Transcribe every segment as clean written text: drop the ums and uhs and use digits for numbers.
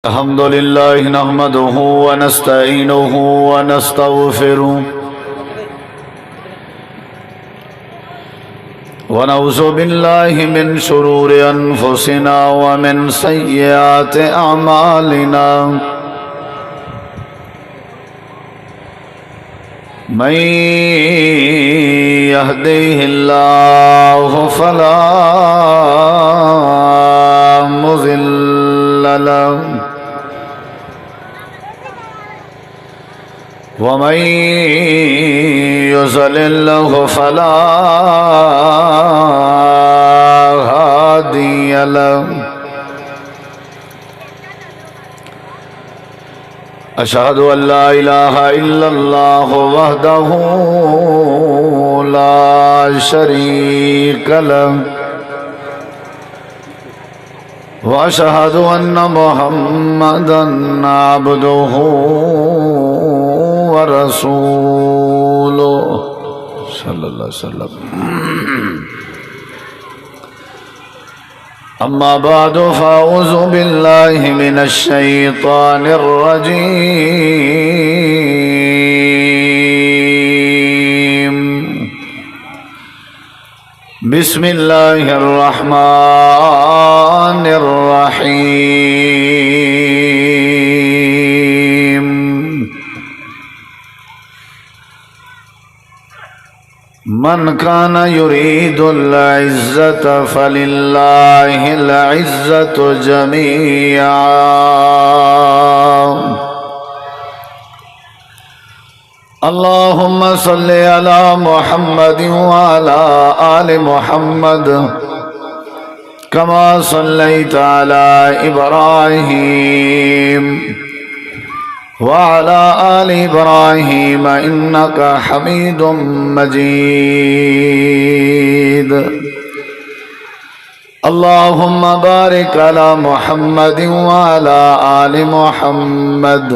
الحمد لله نحمده ونستعينه ونستغفره ونعوذ بالله من شرور أنفسنا ومن سيئات أعمالنا من يهديه الله فلا مضل له ومن يضلل فلا هادي له أشهد أن لا إله إلا الله وحده لا شريك له وأشهد أن محمدًا عبده ورسوله صلى الله عليه وسلم. أما بعد فأعوذ بالله من الشيطان الرجيم. بسم الله الرحمن الرحيم. من كان يريد العزة فلله العزة جميعا. اللهم صل على محمد وعلى آل محمد كما صليت على إبراهيم وعلى آل إبراهيم إنك حميد مجيد. اللهم بارك على محمد وعلى آل محمد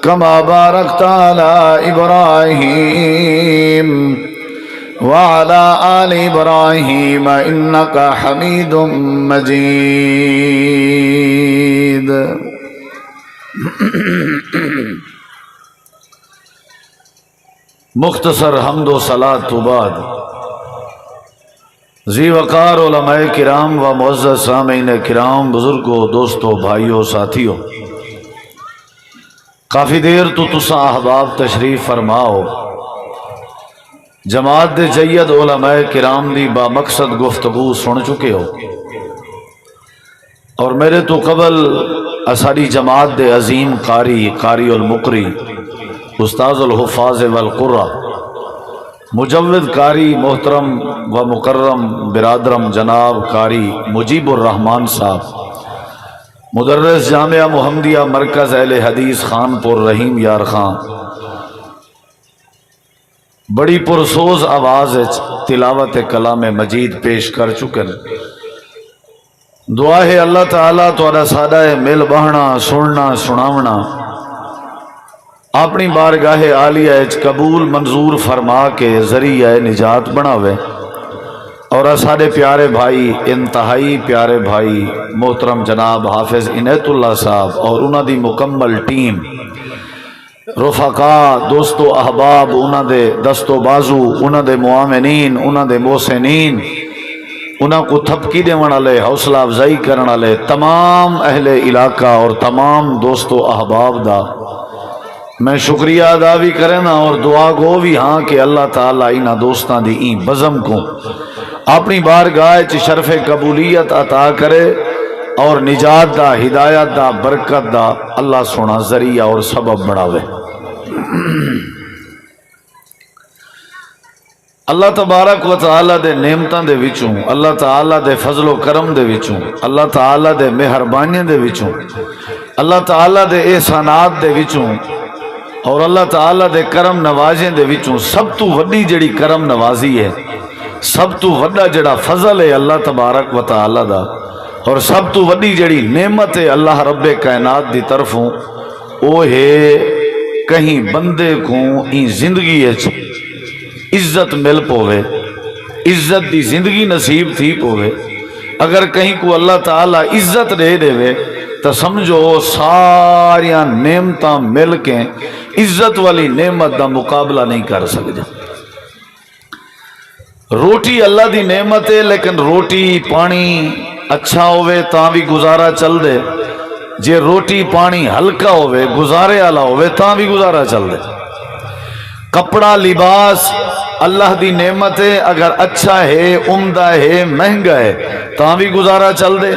كما باركت على إبراهيم وعلى آل إبراهيم إنك حميد مجيد. مختصر حمد و صلاۃ تو بعد ذی وقار علماء کرام و معزز سامعین کرام، بزرگوں، دوستوں، بھائیوں، ساتھیوں، کافی دیر تو تساں احباب تشریف فرماؤ جماعت دے جید علماء کرام دی با مقصد گفتگو سن چکے ہو، اور میرے تو قبل اساری جماعت دے عظیم قاری المقری استاذ الحفاظ والقرہ مجود قاری محترم و مکرم برادرم جناب قاری مجیب الرحمان صاحب، مدرس جامعہ محمدیہ مرکز اہل حدیث خانپور رحیم یار خان، بڑی پرسوز آواز تلاوت کلام مجید پیش کر چکے ہیں۔ دعا ہے اللہ تعالیٰ تھوڑا سادہ مل بہنا سننا سناونا اپنی بارگاہ عالیہ قبول منظور فرما کے ذریعہ نجات بناوے، اور سارے پیارے بھائی، انتہائی پیارے بھائی محترم جناب حافظ عنایت اللہ صاحب اور انہاں دی مکمل ٹیم، رفقا، دوستو، احباب، انہاں دے دست و بازو، انہاں دے معاونین، انہاں دے محسنین، انہاں کو تھپکی دے والے، حوصلہ افزائی کرنے والے تمام اہل علاقہ اور تمام دوستو احباب دا میں شکریہ ادا بھی کرنا اور دعا گو بھی ہاں کہ اللہ تعالیٰ انہاں دوستاں دی این بزم کو اپنی بارگاہ شرف قبولیت عطا کرے اور نجات دا، ہدایت دا، برکت دا اللہ سونا ذریعہ اور سبب بڑھاوے۔ اللہ تبارک و تعالیٰ دے نعمتاں دے وچوں، اللہ تعالیٰ دے فضل و کرم دے وچوں، اللہ تعالیٰ دے مہربانیاں دے وچوں، اللہ تعالیٰ دے احسانات دے وچوں اور اللہ تعالیٰ دے کرم نوازیں دے وچوں سب تو وڈی جڑی کرم نوازی ہے، سب تو وڈا جڑا فضل ہے اللہ تبارک و تعالیٰ دا، اور سب تو وڈی جڑی نعمت ہے اللہ رب کائنات دی طرفوں، وہ ہے کہیں بندے کو این زندگی عزت مل پوے، عزت دی زندگی نصیب تھی پوے۔ اگر کہیں کو اللہ تعالیٰ عزت دے دے تو سمجھو ساریاں نعمتاں مل کے عزت والی نعمت دا مقابلہ نہیں کر سکتے۔ روٹی اللہ دی نعمت ہے، لیکن روٹی پانی اچھا ہوئے تاں بھی گزارا چل دے، جے روٹی پانی ہلکا ہوئے گزارے والا ہوئے تاں بھی گزارا چل دے۔ کپڑا لباس اللہ دی نعمت ہے، اگر اچھا ہے، عمدہ ہے، مہنگا ہے تاں بھی گزارا چل دے،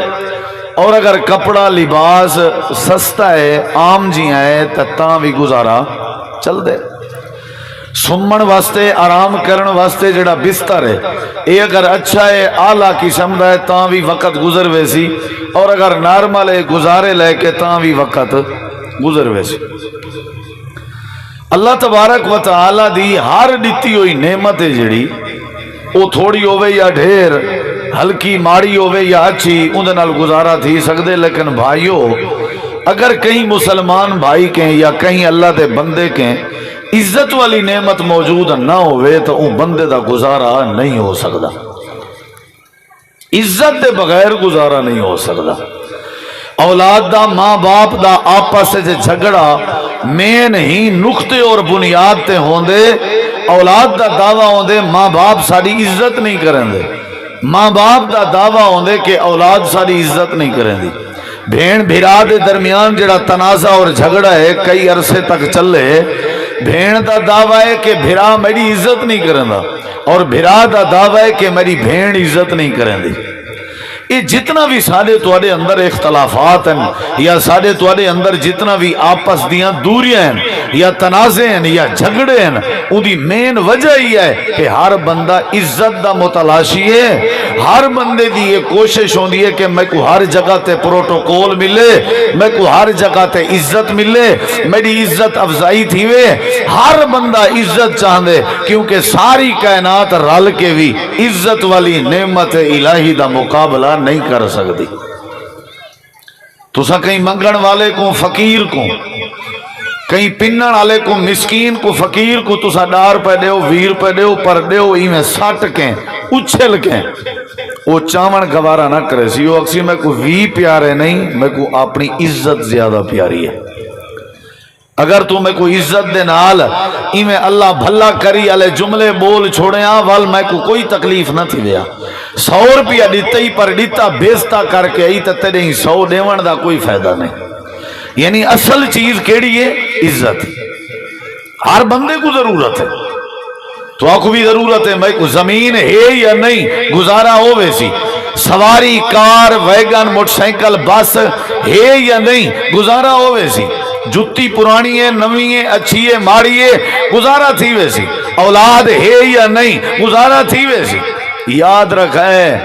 اور اگر کپڑا لباس سستا ہے، عام جیاں ہے تاں بھی گزارا چل دے۔ سمن واسطے، آرام کرن واسطے جڑا بستر ہے یہ اگر اچھا ہے، اعلیٰ قسم دا ہے تاں بھی وقت گزر ویسی، اور اگر نارمل ہے گزارے لے کے تاں بھی وقت گزر ویسی۔ اللہ تبارک و تعالی دی ہر دیتی ہوئی نعمت ہے جڑی وہ تھوڑی ہوئے یا ڈھیر، ہلکی ماڑی ہوئے یا اچھی، اندھے نال گزارا تھی سکدے، لیکن بھائیو اگر کہیں مسلمان بھائی کہیں یا کہیں اللہ دے بندے کہیں عزت والی نعمت موجود نہ ہوئے تو وہ بندے دا گزارا نہیں ہو سکتا، عزت دے بغیر گزارا نہیں ہو سکتا۔ اولاد دا، ماں باپ دا آپس سے جھگڑا مین ہی نقطے اور بنیاد تے ہوندے، اولاد دا دعویٰ ہوندے ماں باپ ساری عزت نہیں کریں دے، ماں باپ دا دعویٰ ہوندے کہ اولاد ساری عزت نہیں کریں دی۔ بھین بھرا دے درمیان جڑا تنازع اور جھگڑا ہے کئی عرصے تک چلے، بھین دا دعویٰ ہے کہ بھرا میری عزت نہیں کریں دا، اور بھرا دا دعویٰ ہے کہ میری بھین عزت نہیں کریں دی۔ یہ جتنا بھی سارے توڑے اندر اختلافات ہیں یا سارے توڑے اندر جتنا بھی آپس دیاں دوریاں ہیں یا تنازع ہیں یا جھگڑے ہیں، ان دی مین وجہ ہی ہے کہ ہر بندہ عزت دا متلاشی ہے۔ ہر بندے دی یہ کوشش ہوندی ہے کہ میں کو ہر جگہ تے پروٹوکول ملے، میں کو ہر جگہ تے عزت ملے، میری عزت افزائی تھی وے۔ ہر بندہ عزت چاہندے، کیونکہ ساری کائنات رل کے بھی عزت والی نعمت الہی دا مقابلہ نہیں کر سکتی۔ تسا کہیں منگن والے کو فقیر کو، کہیں پنن والے کو مسکین کو فقیر کو تسا ڈار پہ دیو، ویر پہ دیو، پر دیو ایویں سٹ کے اچھل کے وہ چاون گوارا نہ کرے سی۔ وہ اکسی میں کو وی پیارے نہیں، میں کو اپنی عزت زیادہ پیاری ہے۔ اگر تو میں کو عزت دے نال ایویں اللہ بھلا کری والے جملے بول چھوڑے وال میں کو کوئی تکلیف نہ تھی دیا۔ 100 روپیہ دیتا ہی پر دیتا بیستا کر کے ای تے تیرے ہی 100 دیون دا کوئی فائدہ نہیں۔ یعنی اصل چیز کیڑی ہے؟ عزت۔ ہر بندے کو ضرورت ہے، تو آپ کو بھی ضرورت ہے میں کو زمین ہے یا نہیں گزارا ہو ویسی، سواری کار ویگن موٹر سائیکل بس ہے یا نہیں گزارا ہو ویسی، جتی پرانی ہے نوی ہے اچھی ہے ماڑی ہے گزارا تھی ویسی، اولاد ہے یا نہیں گزارا تھی ویسی۔ یاد رکھے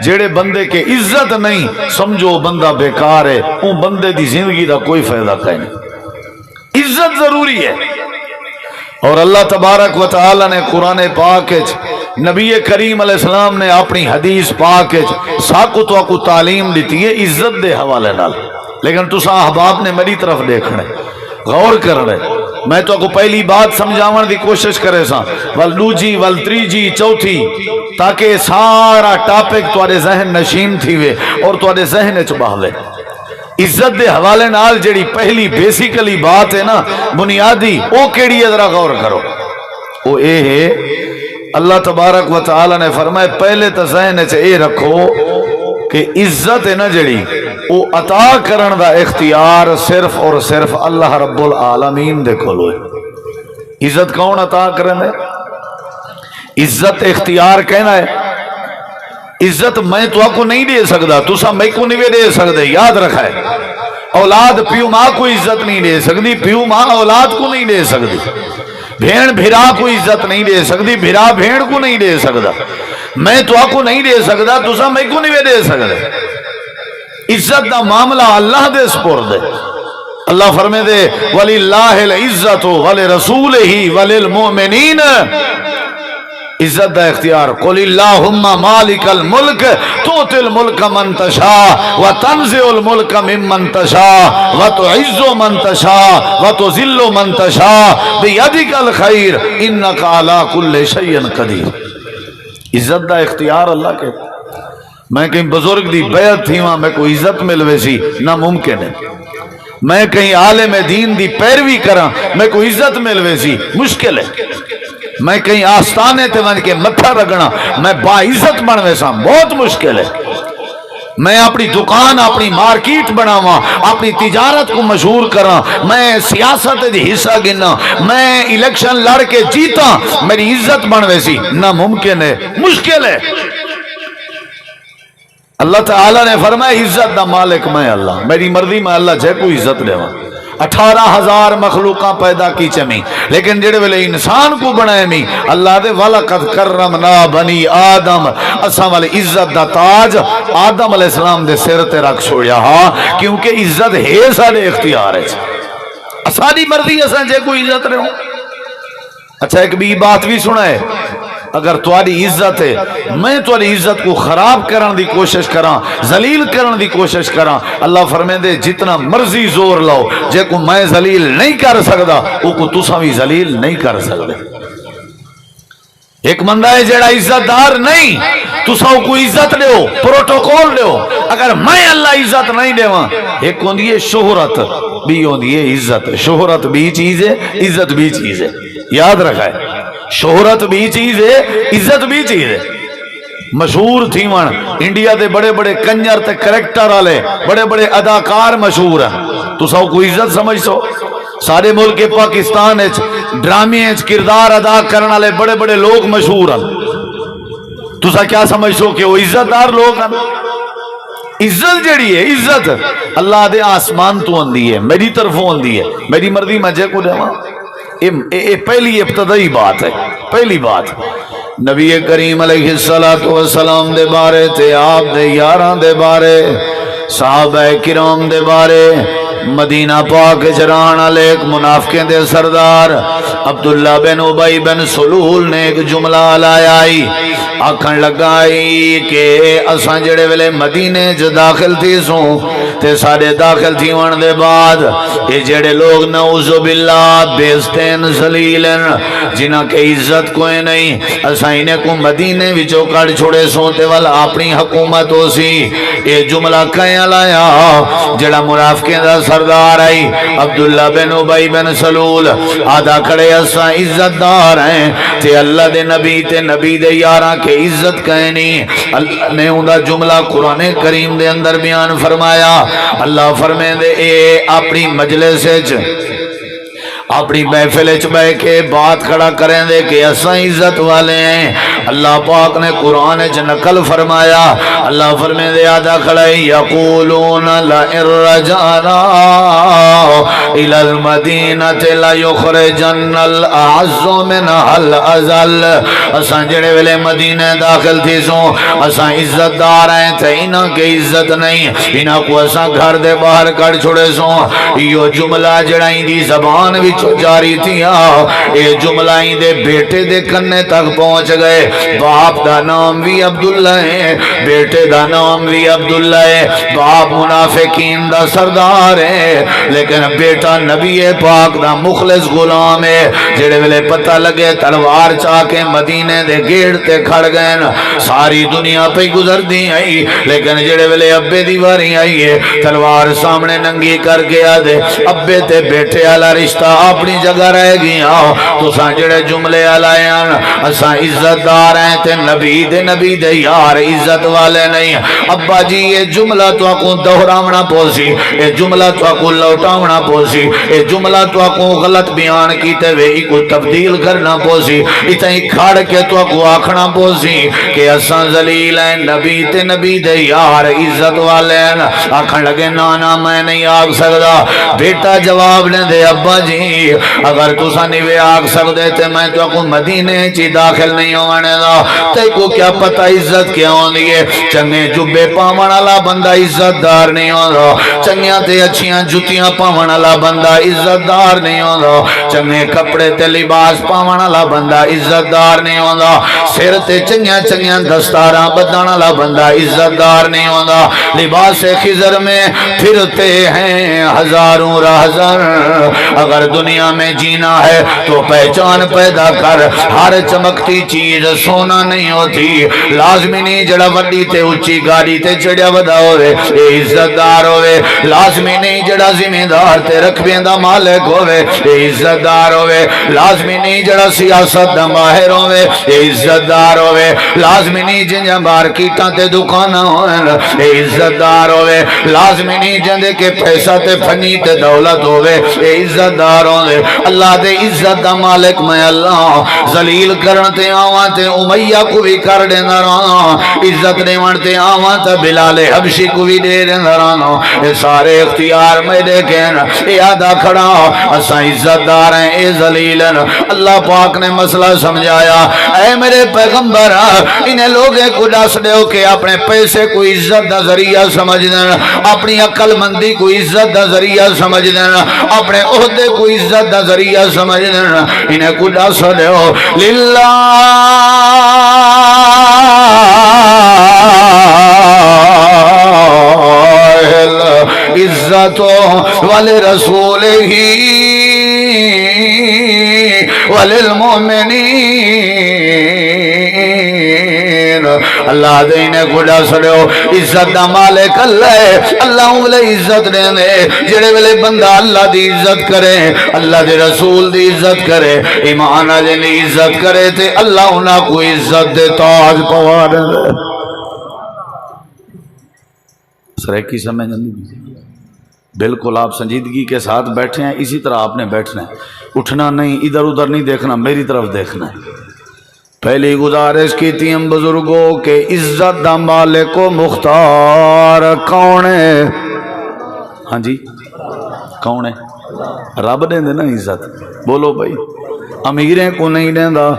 جیڑے بندے کے عزت نہیں سمجھو بندہ بیکار ہے، ان بندے دی زندگی دا کوئی فائدہ کہیں نہیں۔ عزت ضروری ہے، اور اللہ تبارک و تعالی نے قرآن پاک نبی کریم علیہ السلام نے اپنی حدیث پاک ساکو تو کو تعلیم دیتی ہے عزت دے حوالے نال۔ لیکن تسا احباب نے میری طرف دیکھنے غور کرنے، میں تو کو پہلی بات سمجھاون دی کوشش کرے سا، ول دوجی ول تریجی چوتھی، تاکہ سارا ٹاپک تواڈے ذہن نشین تھی وے اور تواڈے ذہن وچ بہوے۔ عزت دے حوالے نال جڑی پہلی بیسیکلی بات ہے نا بنیادی، او کیڑی ہے ذرا غور کرو، او اے ہے اللہ تبارک و تعالی نے فرمائے پہلے تو ذہن وچ اے رکھو کہ عزت ہے نا جڑی او عطا کرن دا اختیار صرف اور صرف اللہ رب العالمین دے کول ہے۔ عزت کون عطا کرن ہے؟ عزت اختیار کہنا ہے، عزت میں تو آپ کو نہیں دے سکتا، تسا میں کو نہیں دے سکتے۔ یاد رکھا ہے اولاد پیو ماں کو عزت نہیں دے سکتی، پیو ماں اولاد کو نہیں دے سکتی، بھیڑ بھیرا کو عزت نہیں دے سکتی، بھیرا بھیڑ کو نہیں دے سکتا، میں تو آپ کو نہیں دے سکتا، تسا میں کو نہیں دے سکتے۔ عزت دا معاملہ اللہ دے سپرد ہے۔ اللہ فرمے دے وَلِلَّهِ الْعِزَّةُ وَلِرَسُولِهِ وَلِلْمُؤْمِنِينَ، عزت دا اختیار قُلِ اللَّهُمَّ مَالِكَ الْمُلْكِ تُؤْتِي الْمُلْكَ مَنْ تَشَاءُ وَتَنْزِعُ الْمُلْكَ مِمَّنْ تَشَاءُ وَتُعِزُّ مَنْ تَشَاءُ وَتُذِلُّ مَنْ تَشَاءُ بِيَدِكَ الْخَيْرُ إِنَّكَ عَلَى كُلِّ شَيْءٍ قَدِيرٌ۔ عزت دا اختیار اللہ کے، میں کہیں بزرگ دی بیعت تھی وہاں میں کوئی عزت ملوے سی ناممکن ہے. میں کہیں عالم دین دی پیروی کراں میں کوئی عزت ملوے سی مشکل ہے. میں کہیں آستانے تے ون کے متھا رگنا میں با عزت بنوے سا بہت مشکل ہے. میں اپنی دکان اپنی مارکیٹ بناواں اپنی تجارت کو مشہور کراں میں سیاست دی حصہ گنا میں الیکشن لڑ کے جیتا میری عزت بنوے سی ناممکن ہے مشکل ہے. اللہ تعالیٰ نے فرمایا عزت دا مالک میں اللہ میری مرضی میں اللہ جے کو عزت دے 18,000 مخلوقاں پیدا کی چمی لیکن جڑے ویلے انسان کو بنائے می اللہ دے وَلَقَدْ كَرَّمْنَا بَنِي آدم اساں والے عزت دا تاج آدم علیہ السلام دے سر تے رکھ چھوڑیا ہاں کیونکہ عزت ہے سارے اختیار ہے ساری مرضی اساں جے کوئی عزت رہے ہوں. اچھا ایک بھی بات بھی سنا ہے اگر تمہاری عزت ہے میں تمہاری عزت کو خراب کرن دی کوشش کراں ذلیل کرن دی کوشش کراں اللہ فرمیندے جتنا مرضی زور لاؤ جے کو میں ذلیل نہیں کر سکدا او کو تساں بھی ذلیل نہیں کر سکدے. ایک بندہ ہے جیڑا عزت دار نہیں تساں کو عزت دیو پروٹوکول دیو اگر میں اللہ عزت نہیں دیواں. ایک ہوندی ہے شہرت بھی ہوندی ہے عزت. شہرت بھی چیز ہے عزت بھی چیز ہے یاد رکھا ہے. شہرت بھی چیز ہے عزت بھی چیز ہے. مشہور تھی من انڈیا دے بڑے بڑے کنجر تے کریکٹر والے بڑے بڑے اداکار مشہور ہیں تو سو کو عزت سمجھ سو. سارے ملک پاکستان ڈرامے کردار ادا کرنے والے بڑے بڑے لوگ مشہور ہیں تو سا کیا سمجھ سو کہ وہ عزت دار لوگ ہیں. عزت جڑی ہے عزت اللہ دے آسمان تو اندی ہے میری طرفوں اندی ہے میری مرضی میں جے کو دیواں. پہلی ابتدائی بات ہے. پہلی بات نبی کریم علیہ السلام دے بارے تے آپ دے یاراں دے بارے صحابہ کرام دے بارے مدینہ پاک جران والے ایک منافقیں دے سردار عبداللہ بن ابی بن سلول نے ایک جملہ لایا آکھن لگائی کہ اساں جڑے ویلے مدینے جو داخل تھی سوں تے سارے داخل تھی ون دے بعد یہ جڑے لوگ نعوذ باللہ بیستین ذلیلن جنہ کے عزت کوئی نہیں اساں انہیں کو مدینے وچوں کڑ چھوڑے سوں تے والا اپنی حکومت ہو سی. یہ جملہ کہیں لایا جڑا منافقیں دا سردار آئی عبداللہ بن ابی بن سلول آدھا کھڑے اساں عزت دار ہیں تے اللہ دے نبی تے نبی دے یاراں کے عزت کہیں نہیں. اللہ نے اندہ جملہ قرآن کریم دے اندر بیان فرمایا. اللہ فرمائے دے اے اپنی مجلس اپنی محفل بہ کے بات کھڑا کریں دے کہ اساں عزت والے ہیں. اللہ پاک نے قرآن نقل فرمایا. اللہ فرمائے دے آدھا کھڑا یقولون لئن رجعنا الى المدینة لیخرجن الاعز منها الاذل. اساں جڑے ویلے مدینہ داخل تھی سوں اساں عزت دار ہیں تے انہاں کے عزت نہیں انہاں کو اساں گھر دے باہر کڑ چھوڑے سوں. یہ جملہ جڑائیں دی زبان وچ جاری تھیا اے جملہ دے بیٹے دے کنے تک پہنچ گئے. باپ دا نام بھی عبداللہ ہے بیٹے دا نام بھی عبداللہ ہے. باپ منافقین دا سردار ہے لیکن بیٹا نبی پاک دا مخلص غلام ہے. جڑے ویلے پتہ لگے تلوار چاہ کے مدینے دے گیڑ تے کھڑ گئے ساری دنیا پہ گزر دی آئی لیکن جڑے ویلے ابے دی واری آئی ہے تلوار سامنے ننگی کر گیا دے ابے تے بیٹے والا رشتہ اپنی جگہ رہ گیا. تو ساں جڑے جملے آلائیں اساں عزت دار ہیں تے نبی دے یار عزت والے نہیں. ابا جی یہ جملہ تو کو دہراونا پوسی یہ جملہ تو کو لوٹاونا پوسی یہ جملہ تو کو غلط بیان کیتے ہوئے کو تبدیل کرنا پوسی اتنی کھڑ کے تو کو آکھنا پوسی کہ اساں ذلیل ہیں نبی دے یار عزت والے ہیں. آکھن لگے نانا میں نہیں آگ سکدا. بیٹا جواب نے دے ابا جی اگر تساں نہیں آگ سکدے تے میں تو کو مدینے چی داخل نہیں ہونے دا. تے کو کیا پتہ عزت کیا ہوندی ہے. چنگے جبے پاون والا بندہ عزت دار نہیں ہوندا چنگیاں تے اچھیاں جتیاں پاون والا بندہ عزت دار نہیں ہوندا، چنگے کپڑے تے لباس پاون والا بندہ عزت دار نہیں ہوندا، سر تے چنگیاں چنگیاں دستاراں بدھن والا بندہ عزت دار نہیں ہوندا۔ لباس خضر میں پھرتے ہیں ہزاروں راہزن، اگر دنیا میں جینا ہے تو پہچان پیدا کر، ہر چمکتی چیز سونا نہیں ہوتی، لازمی نہیں جڑا وڈی تے اچھی گاڑی تے چڑیا ودا ہوئے اے عزت دار ہوئے، لازمی نہیں جڑا زمیندار تے رقبیں دا مالک ہوئے اے عزت دار ہوئے، لازمی نہیں جڑا سیاست دا ماہر ہوئے اے عزت دار ہوئے، لازمی نہیں جنجا مارکیٹاں تے دکاناں ہوئے اے عزت دار ہوئے، لازمی نہیں جندے کے پیسہ تے فنی تے دولت ہوئے اے عزت دار ہوئے۔ اللہ دے عزت دا مالک میں اللہ، ذلیل کرن تے آوان تے امیہ کو بھی کر دینا رہا، عزت دیوان تے آوان تے بلال حبشی کو بھی دے دینا رہا، یہ سارے اختیار میں دیکھیں اے آدھا کھڑا اساں عزت دار ہیں اے ذلیلن۔ اللہ پاک نے مسئلہ سمجھایا، اے میرے پیغمبر انہیں لوگیں کو ڈس دے ہو کہ اپنے پیسے کو عزت دا ذریعہ سمجھ دینا، اپنی عقل مندی کو عزت دا ذریعہ سمجھ دینا، اپنے عہدے کو عزت دا ذریعہ سمجھ دینا، انہیں کو ڈس دے ہو للہ عزت ولرسولہ وللمؤمنین، اللہ دینے گڑا سڑو عزت دا مالک اللہ ہے، اللہ انہوں عزت دینے جڑے ویلے بندہ اللہ دی عزت کرے، اللہ دے رسول دی عزت کرے، ایمان والے دی عزت کرے تے اللہ انہاں کو عزت دے تاج پوا دے۔ سریکی سمجھ نہیں، بالکل آپ سنجیدگی کے ساتھ بیٹھے ہیں، اسی طرح آپ نے بیٹھنا ہے، اٹھنا نہیں، ادھر ادھر نہیں دیکھنا، میری طرف دیکھنا ہے۔ پہلی گزارش کی تیم بزرگوں کہ عزت دا مالک و مختار کون ہے؟ ہاں جی کون ہے؟ رب دیں دے نا عزت، بولو بھائی، امیریں کو نہیں دیں دا،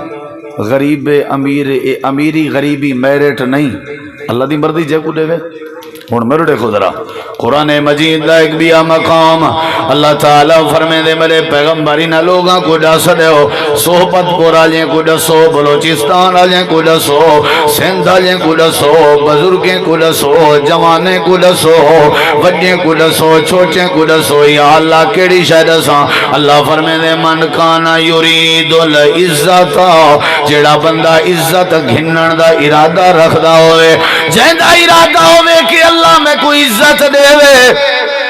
غریب امیر، امیری غریبی میرٹ نہیں، اللہ دی مرضی جے کو دے وے۔ ہن میرے دیکھو ذرا قرآن مجید دا ایک بھی مقام اللہ تعالیٰ فرمے دے میرے پیغمبری نہ لوگاں کو ڈس دے ہو، صحبت پور آلیں کو ڈسو، بلوچستان آلیں کو ڈسو، سندھ آلیں کو ڈسو، بزرگیں کو ڈسو، جوانے کو ڈسو، وڈیں کو ڈسو، چھوٹیں کو ڈسو، یا اللہ کیڑی شاید اساں؟ اللہ فرمے دے من کانا یرید العزت، جیڑا بندہ عزت گھنن دا ارادہ رکھدا ہوئے، جہندا ارادہ ہوئے کہ اللہ میں کوئی عزت دے وے،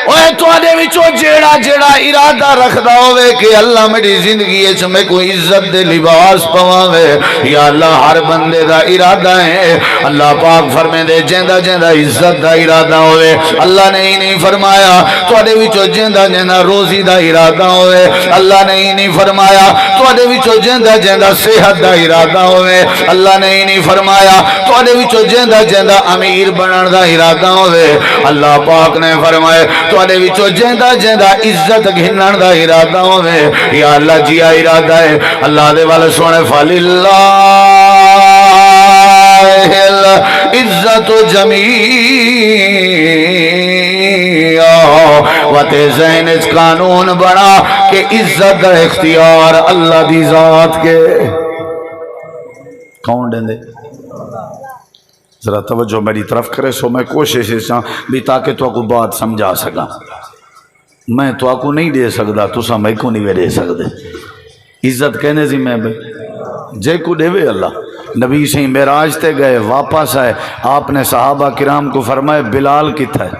اوے تو آدھے وچو جیڑا جیڑا ارادہ رکھدا ہوئے کہ اللہ میری زندگی ہے میں کوئی عزت دے لباس پواوے، یا اللہ ہر بندے دا ارادہ ہے، اللہ پاک فرمے دے جیندہ جیندہ عزت دا ارادہ ہوئے، اللہ نے ہی نہیں فرمایا تو آدھے وچو جیندہ جیندہ روزی دا ارادہ ہوئے، اللہ نے ہی نہیں فرمایا تو آدھے وچو جیندہ جیندہ صحت دا ارادہ ہوئے، اللہ نے ہی نہیں فرمایا تو آدھے وچو جیندہ جیندہ امیر بنن دا ارادہ ہوئے، اللہ پاک نے فرمائے تو آدھے وچو جیندہ جیندہ عزت گھنن دا ارادہ ہوئے، یا اللہ جیا ارادہ ہے اللہ دے والے سونے فَلِلَّهِ الْعِزَّةُ جَمِيعًا، وتے ذہن اچ قانون بنا کہ عزت دا اختیار اللہ دی ذات کے کون دیں دے؟ ذرا توجہ میری طرف کرے سو میں کوشش چاہاں بھی تاکہ تو کو بات سمجھا سکا، میں تو کو نہیں دے سکتا، تسا میں کو نہیں دے سکتے، عزت کہنے سے میں جے کو دے وے اللہ۔ نبی سے معراج تے گئے، واپس آئے، آپ نے صحابہ کرام کو فرمائے بلال کتھا ہے؟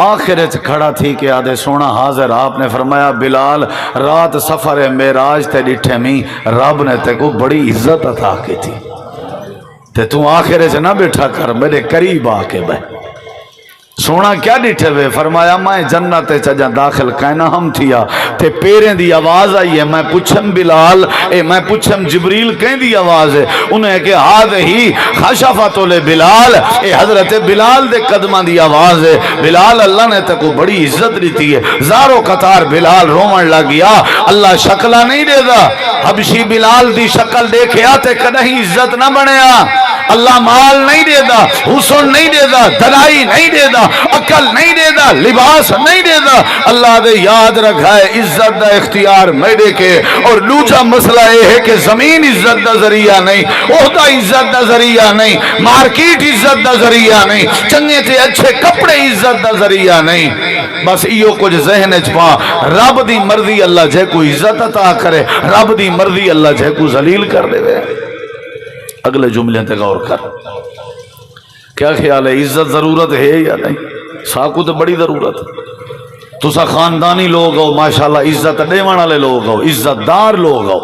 آخرت کھڑا تھی کہ آدھے سونا حاضر، آپ نے فرمایا بلال رات سفر معراج تے ڈٹھے میں رب نے تے کو بڑی عزت عطا کی تھی، تے تو آخرے سے نہ بیٹھا کر میرے قریب آ کے بے سونا کیا ڈٹھے ہوئے؟ فرمایا میں جنت چجا داخل کہنا ہم تھیا تے پیریں دی آواز آئی ہے، میں پوچھم بلال میں پوچھم جبریل کہیں دی آواز ہے، انہیں کہ ہاتھ ہی خشفت بلال، حضرت بلال دے قدمہ دی آواز ہے، بلال اللہ نے تے کو بڑی عزت دیتی ہے، زارو قطار بلال رومن لگیا، اللہ شکلہ نہیں دے دا، حبشی بلال دی شکل دیکھے آتے کدہیں عزت نہ بنیا، اللہ مال نہیں دے دا، حسن نہیں دے دا، دلائی نہیں دے دا، عقل نہیں دے دا، لباس نہیں دے دا، اللہ دے یاد رکھا ہے عزت دا اختیار میرے کے۔ اور دوسرا مسئلہ یہ ہے کہ زمین عزت دا ذریعہ نہیں، عہدہ عزت دا ذریعہ نہیں، مارکیٹ عزت دا ذریعہ نہیں، چنگے تے اچھے کپڑے عزت دا ذریعہ نہیں۔ بس ایو کچھ ذہن اچ پا، رب دی مرضی اللہ جے کو عزت عطا کرے، رب دی مرضی اللہ جے کو ذلیل کر دے۔ اگلے جملے تے غور کر، کیا خیال ہے عزت ضرورت ہے یا نہیں؟ ساکو تو بڑی ضرورت۔ تسا خاندانی لوگ ہو ماشاءاللہ، عزت دیوان والے لوگ ہو، عزت دار لوگ ہو۔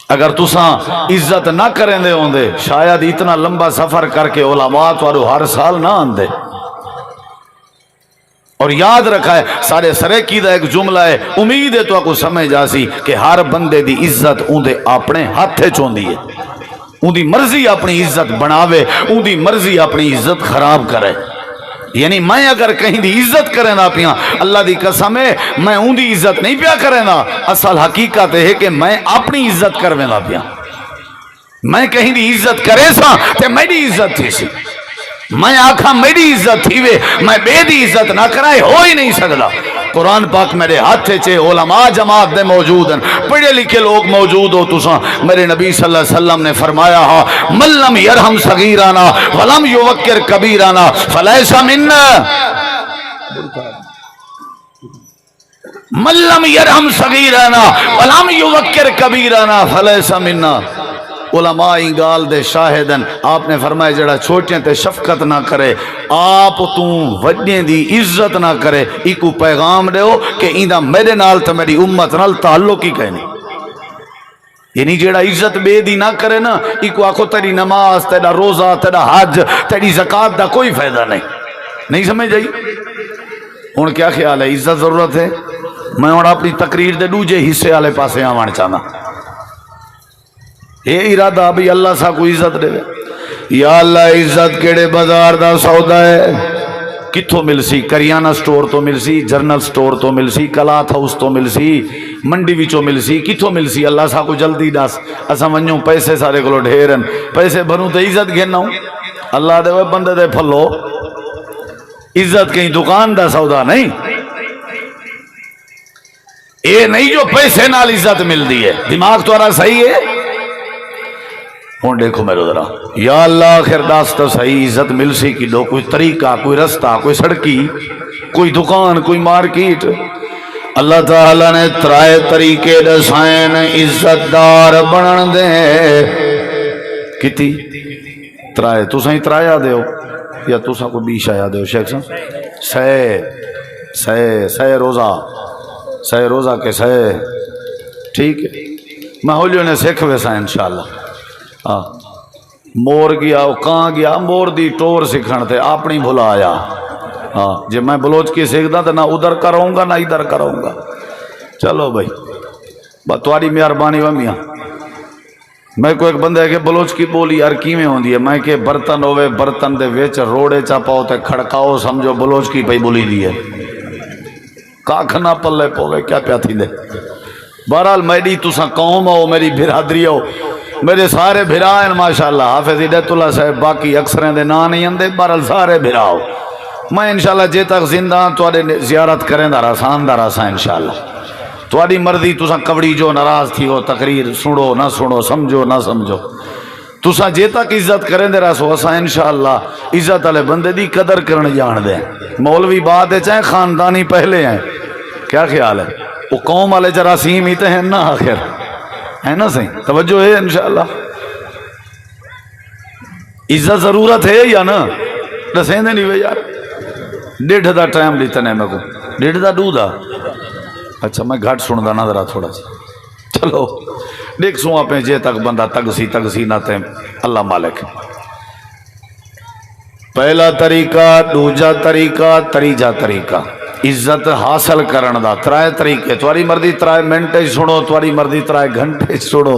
اگر تسا عزت نہ کریں دے ہوندے شاید اتنا لمبا سفر کر کے علماء توارو ہر سال نہ آندے۔ اور یاد رکھا ہے سارے سرے کی دا ایک جملہ ہے، امید ہے تو آپ کو سمجھ جاسی کہ ہر بندے دی عزت اندے اپنے ہاتھ چوندی ہے، اندی مرضی اپنی عزت بناوے، اندی مرضی اپنی عزت خراب کرے۔ یعنی میں اگر کہیں دی عزت کریں نا پیاں، اللہ دی قسم ہے میں اندی عزت نہیں پیا کریں نا، اصل حقیقت ہے کہ میں اپنی عزت کرویں نا پیاں۔ میں کہیں دی عزت کرے سا تے میری عزت تھی سی، میں آکھا میری عزت تھی وے، میں بے دی عزت نہ کرائے ہو ہی نہیں سکتا۔ قرآن پاک میرے ہاتھ چے علماء جماعت دے موجود ہیں، پڑھے لکھے لوگ موجود ہو تساں، میرے نبی صلی اللہ علیہ وسلم نے فرمایا ہا من لم یرحم صغیرانا ولم یوقر کبیرانا فلیس منا، من لم یرحم صغیرانا ولم یوقر کبیرانا فلیس منا۔ علماء گال دے شاہدن آپ نے فرمایا جڑا چھوٹیاں تے شفقت نہ کرے، آپ تو وڈیاں دی عزت نہ کرے، ایکو پیغام دے ہو کہ ایندہ میرے نال تے میری امت نال تعلق ہی کہنے۔ یعنی جڑا عزت بے دی نہ کرے نا، ایکو آکھو تیری نماز، تیرا روزہ، تیرا حج، تیری زکاة دا کوئی فائدہ نہیں سمجھ جائی۔ ہن کیا خیال ہے عزت ضرورت ہے؟ میں ہن اپنی تقریر دے دوجے حصے والے پاسے آوان چاہنا، یہ ارادہ بھی اللہ سا کو عزت دے۔ یا اللہ عزت کیڑے بازار دا سودا ہے، کتھوں مل سی؟ کریانہ سٹور تو مل سی، جرنل سٹور تو مل سی، کلاتھ ہاؤس تو مل سی، منڈی وچوں مل سی، کتھوں مل سی؟ اللہ سا کو جلدی دس، اسا ونجوں پیسے سارے کلو ڈھیرن، پیسے بھروں تے عزت گھننا ہوں۔ اللہ دے بندے دے پھلو، عزت کہیں دکان دا سودا نہیں، اے نہیں جو پیسے نال عزت مل دی ہے۔ دماغ تمہارا صحیح ہے؟ ہوں دیکھو میرے ذرا، یا اللہ آخر داستہ صحیح عزت مل سی کی دو، کوئی طریقہ، کوئی رستہ، کوئی سڑکی، کوئی دکان، کوئی مارکیٹ۔ اللہ تعالیٰ نے ترائے طریقے دسائن عزت دار بنن دے کتی ترائے، تو سہی ترائے آدھے ہو یا تو سا کو بیش آیا دے ہو شیخ صاحب؟ سہ روزہ کے سہ، ٹھیک ہے، ماحولیوں نے سکھ ویسا انشاءاللہ۔ مور گیا کہاں گیا، مور دی ٹور سکھن تھے اپنی بھلایا۔ جی میں بلوچ کی سیکھتا تو نہ ادھر کروں گا نہ ادھر کروں گا۔ چلو بھائی بس تھوڑی مہربانی و میاں، میں کو ایک بندہ ہے کہ بلوچ کی بولی یار کیویں ہوندی ہے، میں کہ برتن ہوئے برتن دے وچ روڑے چا پاؤ تے کھڑکاؤ، سمجھو بلوچ کی پئی بولی دی ہے، کاکھ نہ پلے پوے کیا پیا تھی دے۔ بہرحال میری تساں قوم ہو، میری برادری ہو، میرے سارے بھرا ہیں ماشاءاللہ، حافظ ہدایت اللہ صاحب باقی اکثریں دے نا نہیں اندے، بہرحال سارے بھرا ہو۔ میں انشاءاللہ جے تک زندہ توڑے زیارت کریں دا رسان انشاءاللہ۔ توڑی مرضی تساں کبڑی جو ناراض تھی ہو، تقریر سنو نہ سنو، سمجھو نہ سمجھو، تساں جے تک عزت کریں دے رسو اساں انشاءاللہ عزت والے بندے دی قدر کرن جان دیں۔ مولوی بعد ہے چاہے خاندانی پہلے ہیں، کیا خیال ہے؟ وہ قوم والے جراثیم ہی تے ہیں نا آخر، ہے نا صحیح؟ توجہ ہے انشاءاللہ۔ عزت ضرورت ہے یا نا؟ دسیں دے نہیں وے یار، 1.5 دا ٹائم لیتے ہیں میں کو، 1.5 دا 2 دا، اچھا میں گھٹ سن دا نا ذرا تھوڑا سا، چلو دیکھ سوں آپ جے تک بندہ تگسی نہ تے اللہ مالک۔ پہلا طریقہ، دوجا طریقہ، تریجا طریقہ عزت حاصل کرن دا، ترائے طریقے، تمہاری مرضی 3 منٹے سنو، تمہاری مرضی 3 گھنٹے سنو،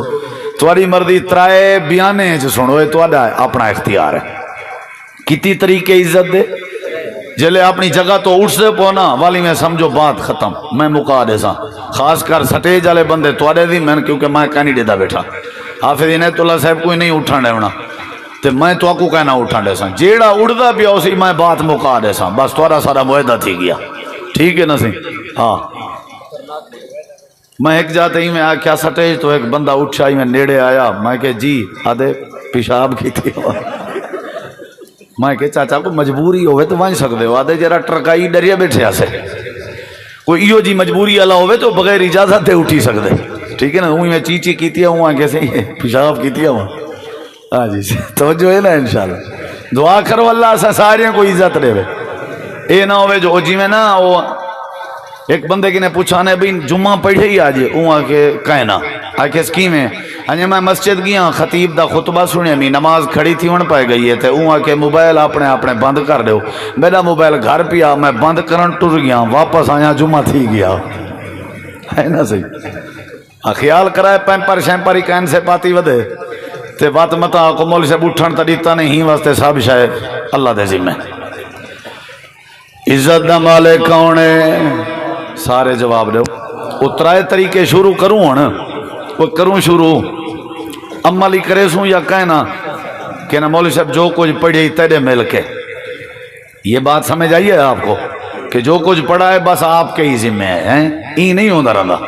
تمہاری مرضی 3 بیانے سنو، یہ تمہارا اپنا اختیار ہے۔ کتنی طریقے عزت دے، جلے اپنی جگہ تو اٹھ سے پونا والی میں سمجھو بات ختم، میں مکا دے سا، خاص کر سٹیج والے بندے تمہارے دی میں، کیونکہ میں کینی دے دا بیٹھا، حافظ عنایت اللہ صاحب کوئی نہیں اٹھن ہونا، تے میں تو کو کہنا اٹھا دے سا جیڑا اڑدا پیا اسی میں بات مکا دے سا بس تھوڑا سارا معاہدہ تھی گیا ٹھیک ہے نا سی ہاں میں ایک جاتے ہی میں آکھیا سٹیج تو ایک بندہ اٹھا ہی میں نیڑے آیا میں کہ جی آدھے پیشاب کی تھی میں کہ چاچا کو مجبوری ہوئے تو وہاں سکتے ہو آدھے جرا ٹرکائی ڈریا بیٹھے آسے کوئی ایو جی مجبوری والا ہوئے تو بغیر اجازت دے اٹھی سکتے ٹھیک ہے نا وہی میں چیچی کیتی ہوں وہاں کیسے پیشاب کیتی ہوں ہاں جی توجہ ہے نا انشاءاللہ دعا کرو اللہ سے سارے کو عزت دے اے نہ ہوئے جو جی میں نا وہ ایک بندے کی نے پوچھا نے بھئی جمعہ پڑھے ہی آج وہاں کے کہنا آکے سکیم ہے انجھے میں مسجد گیا خطیب دا خطبہ سنے میں نماز کھڑی تھی ان پائے گئی ہے تھے وہاں کے موبائل اپنے بند کر دو میرا موبائل گھر پیا میں بند کرن ٹر گیا واپس آیا جمعہ تھی گیا ہے نا صحیح خیال کرائے پیمپر شیمپر ہی کہن سے پاتی ودے تے بات متا کو مول سے بوٹھن تا دیتا نہیں ہی واسطے سب شاید اللہ دے ذمہ عزت دا مالک کون ہے سارے جواب دو اترائے طریقے شروع کروں ہن وہ کروں شروع عملی کرے سوں یا کہنا کہ نا مولوی صاحب جو کچھ پڑھی تیرے مل کے یہ بات سمجھ آئیے آپ کو کہ جو کچھ پڑھا ہے بس آپ کے ہی ذمہ ہے ای نہیں ہوتا رہا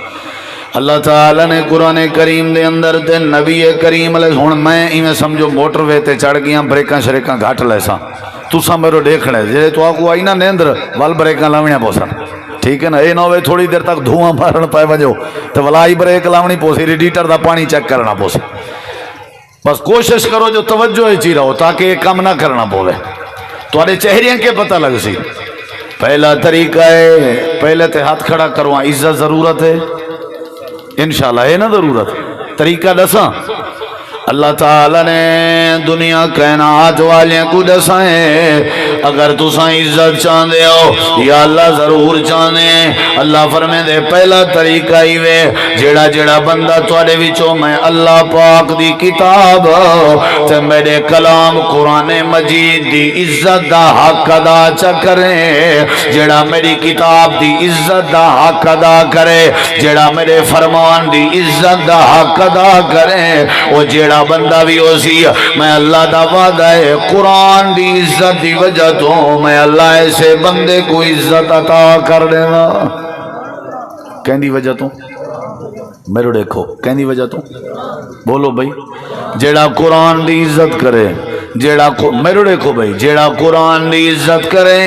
اللہ تعالیٰ نے قرآن کریم دے اندر تے نبی کریم علیہ ہن میں ایویں سمجھو موٹر وے تے چڑھ گیا بریکاں شریکاں گھٹ لے سا تساں میرے دیکھنے جے تو آکو آئی نا نیندر ول بریکاں لاویاں پوسن ٹھیک ہے نا اے نہ ہوئے تھوڑی دیر تک دھواں مارن پائے وجو تو ولائی بریک لاونی پوسی ریڈیٹر دا پانی چیک کرنا پوسی بس کوشش کرو جو توجہ ہی چی رہو تاکہ یہ کام نہ کرنا پوے تمہارے چہرے کے پتہ لگ سی پہلا طریقہ ہے پہلے تے ہاتھ کھڑا کرواں عزت ضرورت ہے انشاءاللہ ہے نا ضرورت طریقہ دساں اللہ تعالیٰ نے دنیا کائنات والے کو دسائیں اگر تساں عزت چاہتے ہو یا اللہ ضرور چاہتے اللہ فرمے دے پہلا طریقہ ہی وے جیڑا جیڑا بندہ توڑے وچوں میں اللہ پاک دی کتاب تے میرے کلام قرآن مجید دی عزت دا حق ادا چا کرے جیڑا میری کتاب دی عزت دا حق ادا کرے جیڑا میرے فرمان دی عزت دا حق ادا کرے وہ جیڑا بندہ بھی ہو سی میں اللہ دا وعدہ ہے قرآن دی عزت دی وجہ تو میں اللہ ایسے بندے کو عزت عطا کر دینا کہیں دی وجہ تو میرے دیکھو کہیں دی وجہ تو بولو بھائی جیڑا قرآن دی عزت کرے جیڑا میرے دیکھو بھائی جیڑا قرآن دی عزت کرے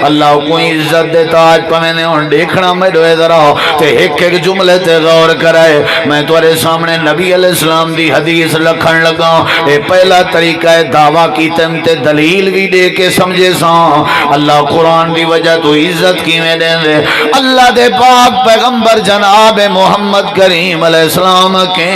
اللہ کو عزت دیتا آج پہ نے ان دیکھنا میرے ذرا تے ایک ایک جملے تے غور کرائے میں تمہارے سامنے نبی علیہ السلام دی حدیث لکھن لگا اے پہلا طریقہ ہے دعویٰ کی تم تے دلیل بھی دے کے سمجھے سا اللہ قرآن دی وجہ تو عزت کی میں دے دے اللہ دے پاک پیغمبر جناب محمد کریم علیہ السلام کے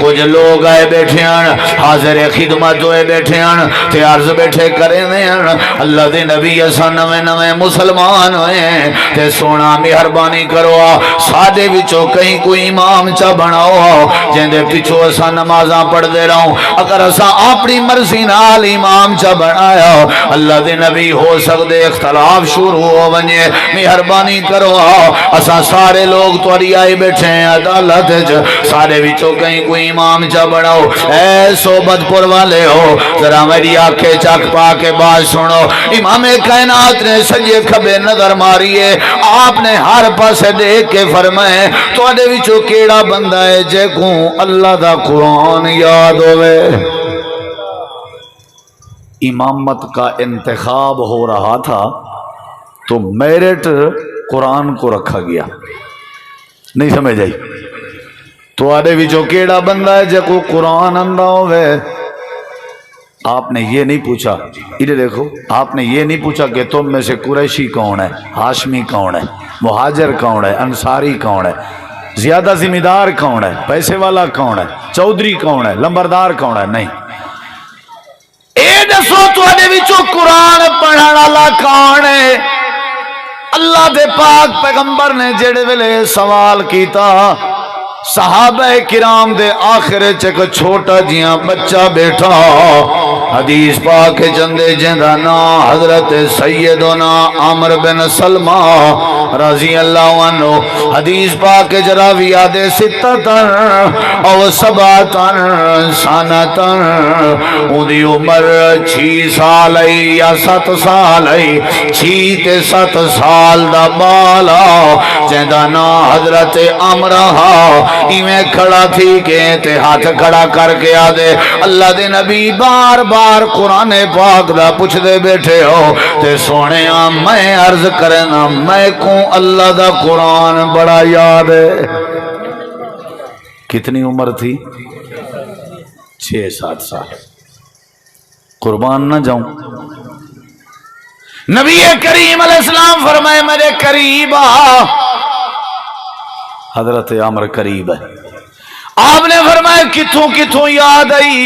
کچھ لوگ آئے بیٹھے ہیں حاضر خدمت ہوئے بیٹھے ہیں تے عرض بیٹھے کرے ہیں اللہ دے نبی ایسا نوے نوے مسلمان ہوئے تے سونا مہربانی کرو سادے وچوں کہیں کوئی امام چا بناؤ جن دے پیچھو ایسا نمازاں پڑھ دے رہوں اگر ایسا اپنی مرضی نال امام چا بنایا اللہ دے نبی ہو سکتے اختلاف شروع ہو ونجے مہربانی کرو ایسا سارے لوگ توڑی آئی بیٹھے ہیں عدالت سارے وچوں کہیں کوئی امام چا بناؤ اے صحبت پر والے ہو ذرا میری آنکھیں چک پا کے بات سنو امام کائنات نے سجے کھبے نظر ماریے آپ نے ہر پاس دیکھ کے فرمائے تو آدھے وچو کیڑا بندہ ہے جے کو اللہ دا قرآن یاد ہوئے امامت کا انتخاب ہو رہا تھا تو میرٹ قرآن کو رکھا گیا نہیں سمجھ آئی تو آدھے وچو کیڑا بندہ ہے جے کو قرآن اندہ ہوئے آپ نے یہ نہیں پوچھا ادھر دیکھو آپ نے یہ نہیں پوچھا کہ تم میں سے قریشی کون ہے ہاشمی کون ہے مہاجر کون ہے انصاری کون ہے زیادہ ذمہ دار کون ہے پیسے والا کون ہے چودھری کون ہے لمبردار کون ہے نہیں اے دسو تواڈے وچوں قرآن پڑھن والا کون ہے اللہ دے پاک پیغمبر نے جڑے ویلے سوال کیتا صحابہ کرام دے آخر چک چھوٹا جیاں بچہ بیٹھا حدیث پاک چندے جندہ نا حضرت سیدنا عمر بن سلمہ رضی اللہ عنہ حدیث پاک جراویات ستتن او سباتن سانتن اندی عمر 6 سال یا 7 سال 6 تے 7 سال دا بالا جندہ نا حضرت عمرہ ایمیں کھڑا تھی کہ تے ہاتھ کھڑا کر کے آدے اللہ دے نبی بار بار قرآن پاک دا پوچھ دے بیٹھے ہو تے سونے میں عرض کرنا میں کوں اللہ دا قرآن بڑا یاد ہے۔ کتنی عمر تھی؟ 6-7 سال۔ قربان نہ جاؤں، نبی کریم علیہ السلام فرمائے میرے قریب آ، حضرت عمر قریب ہے۔ آپ نے فرمایا کتھوں کتھوں یاد آئی؟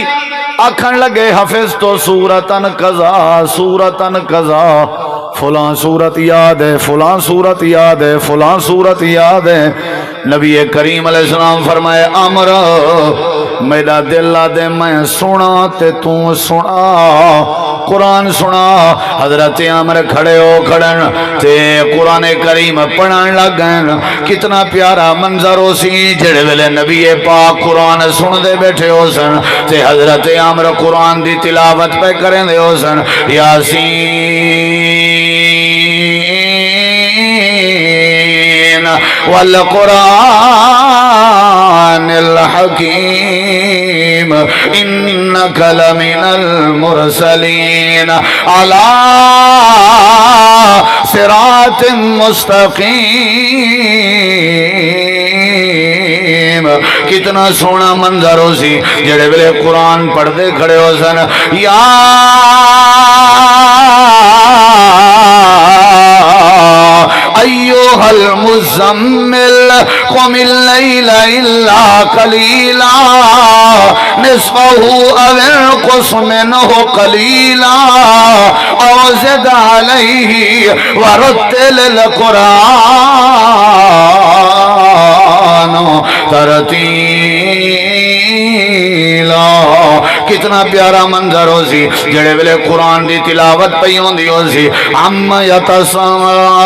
آکھن لگے حفظ تو سورتن قضا سورتن قضا، فلاں سورت یاد ہے، فلاں سورت یاد ہے، فلاں سورت یاد ہے۔ نبی کریم علیہ السلام فرمائے عمر میرا دل آدے میں سنا تے تو سنا، قرآن سنا۔ حضرت عمر کھڑے ہو کھڑن تے قرآن کریم پڑھن لگن۔ کتنا پیارا منظر ہو سی جڑے ویلے نبی پاک قرآن سن دے بیٹھے ہو سن تے حضرت عمر قرآن دی تلاوت پہ کریں دے ہو سن، یاسین والقرآن الحکیم انک لمن المرسلین علی صراط مستقیم۔ کتنا سونا منظر ہو سی جڑے ویلے قرآن پڑھ دے کھڑے ہو سن، یا ایوہ المزمل قم اللیل الا قلیلا نصفہ او انقص منہ قلیلا او زد علیہ ورتل القرآن ترتیلا۔ کتنا پیارا منظر ہو سی جڑے ویلے قرآن دی تلاوت پئی ہوندی ہو سی، عم یتساءلون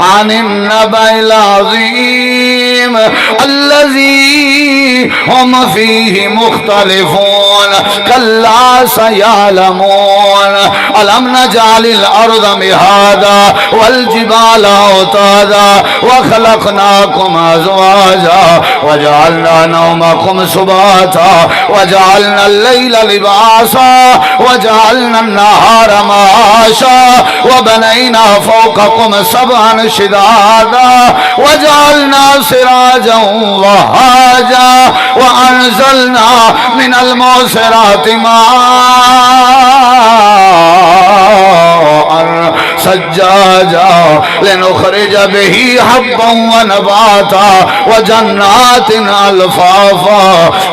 عن النبأ العظیم الذی ہم فیہ مختلفون کلا سیعلمون الم نجعل الارض مہادا والجبال اوتادا وخلقناکم ازواجا وجعلنا نومکم سباتا وجعلنا اللیل لباسا وجعلنا النہار معاشا وبنینا فوقکم سبعا شدادا وجعلنا سراجا وہاجا وانزلنا من المعصرات ماء سجاجا لنخرج به حبا ونباتا وجنات الفافا۔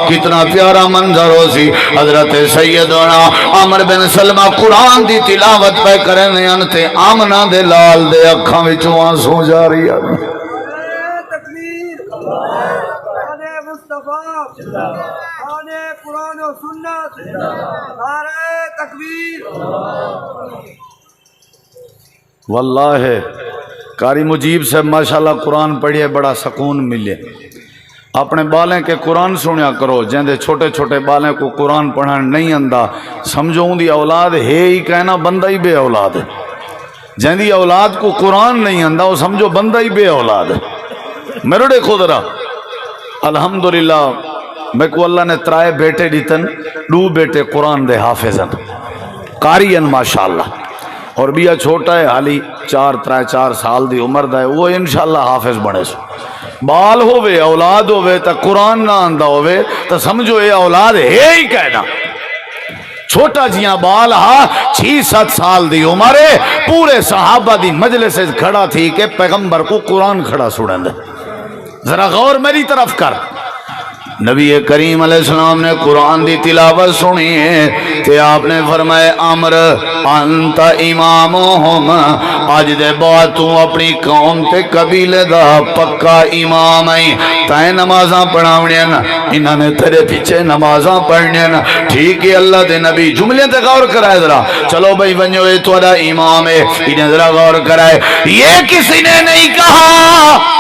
کتنا پیارا منظر ہو سی حضرت سیدنا عمر بن سلمہ قرآن دی تلاوت پہ کرنے انتے آمنہ دے لال دے اکھاں وچوں آنسو جاری ہے۔ آنے قرآن و سنت، نعرہ تکبیر۔ واللہ قاری مجیب سے ماشاءاللہ قرآن پڑھیے بڑا سکون ملے۔ اپنے بالیں کے قرآن سنیا کرو، جہندے چھوٹے چھوٹے بالیں کو قرآن پڑھن نہیں آندا سمجھو دی اولاد ہے ہی کہنا بندہ ہی بے اولاد ہے۔ جہندی اولاد کو قرآن نہیں آندا وہ سمجھو بندہ ہی بے اولاد ہے۔ میرے دیکھو ذرا الحمدللہ میں کو اللہ نے 3 بیٹے دیتن، 2 بیٹے قرآن دے حافظن قاری ان ماشاءاللہ، اور بیا چھوٹا ہے حالی 4 سال دی عمر دا ہے، وہ انشاءاللہ حافظ بنے سو۔ بال ہووے اولاد ہووے تا قرآن نہ آندہ ہووے تا سمجھو یہ اولاد ہے ہی کہنا۔ چھوٹا جیاں بال ہا 6-7 سال دی عمرے پورے صحابہ دی مجلس سے کھڑا تھی کہ پیغمبر کو قرآن کھڑا سنن دے۔ ذرا غور میری طرف کر، نبی کریم علیہ السلام نے قرآن دی تلاوت سنی ہے تے آپ نے فرمایا عمر انت امامہم، آج دے بعد تو اپنی قوم تے قبیلے دا پکا امام ہے، تائیں نمازاں پڑھاوڑیاں انہاں نے تیرے پیچھے نمازاں پڑھنیاں۔ ٹھیک ہے اللہ دے نبی جملے تے غور کرائے ذرا، چلو بھائی بنجو یہ تھوڑا امام ہے، انہیں ذرا غور کرائے، یہ کسی نے نہیں کہا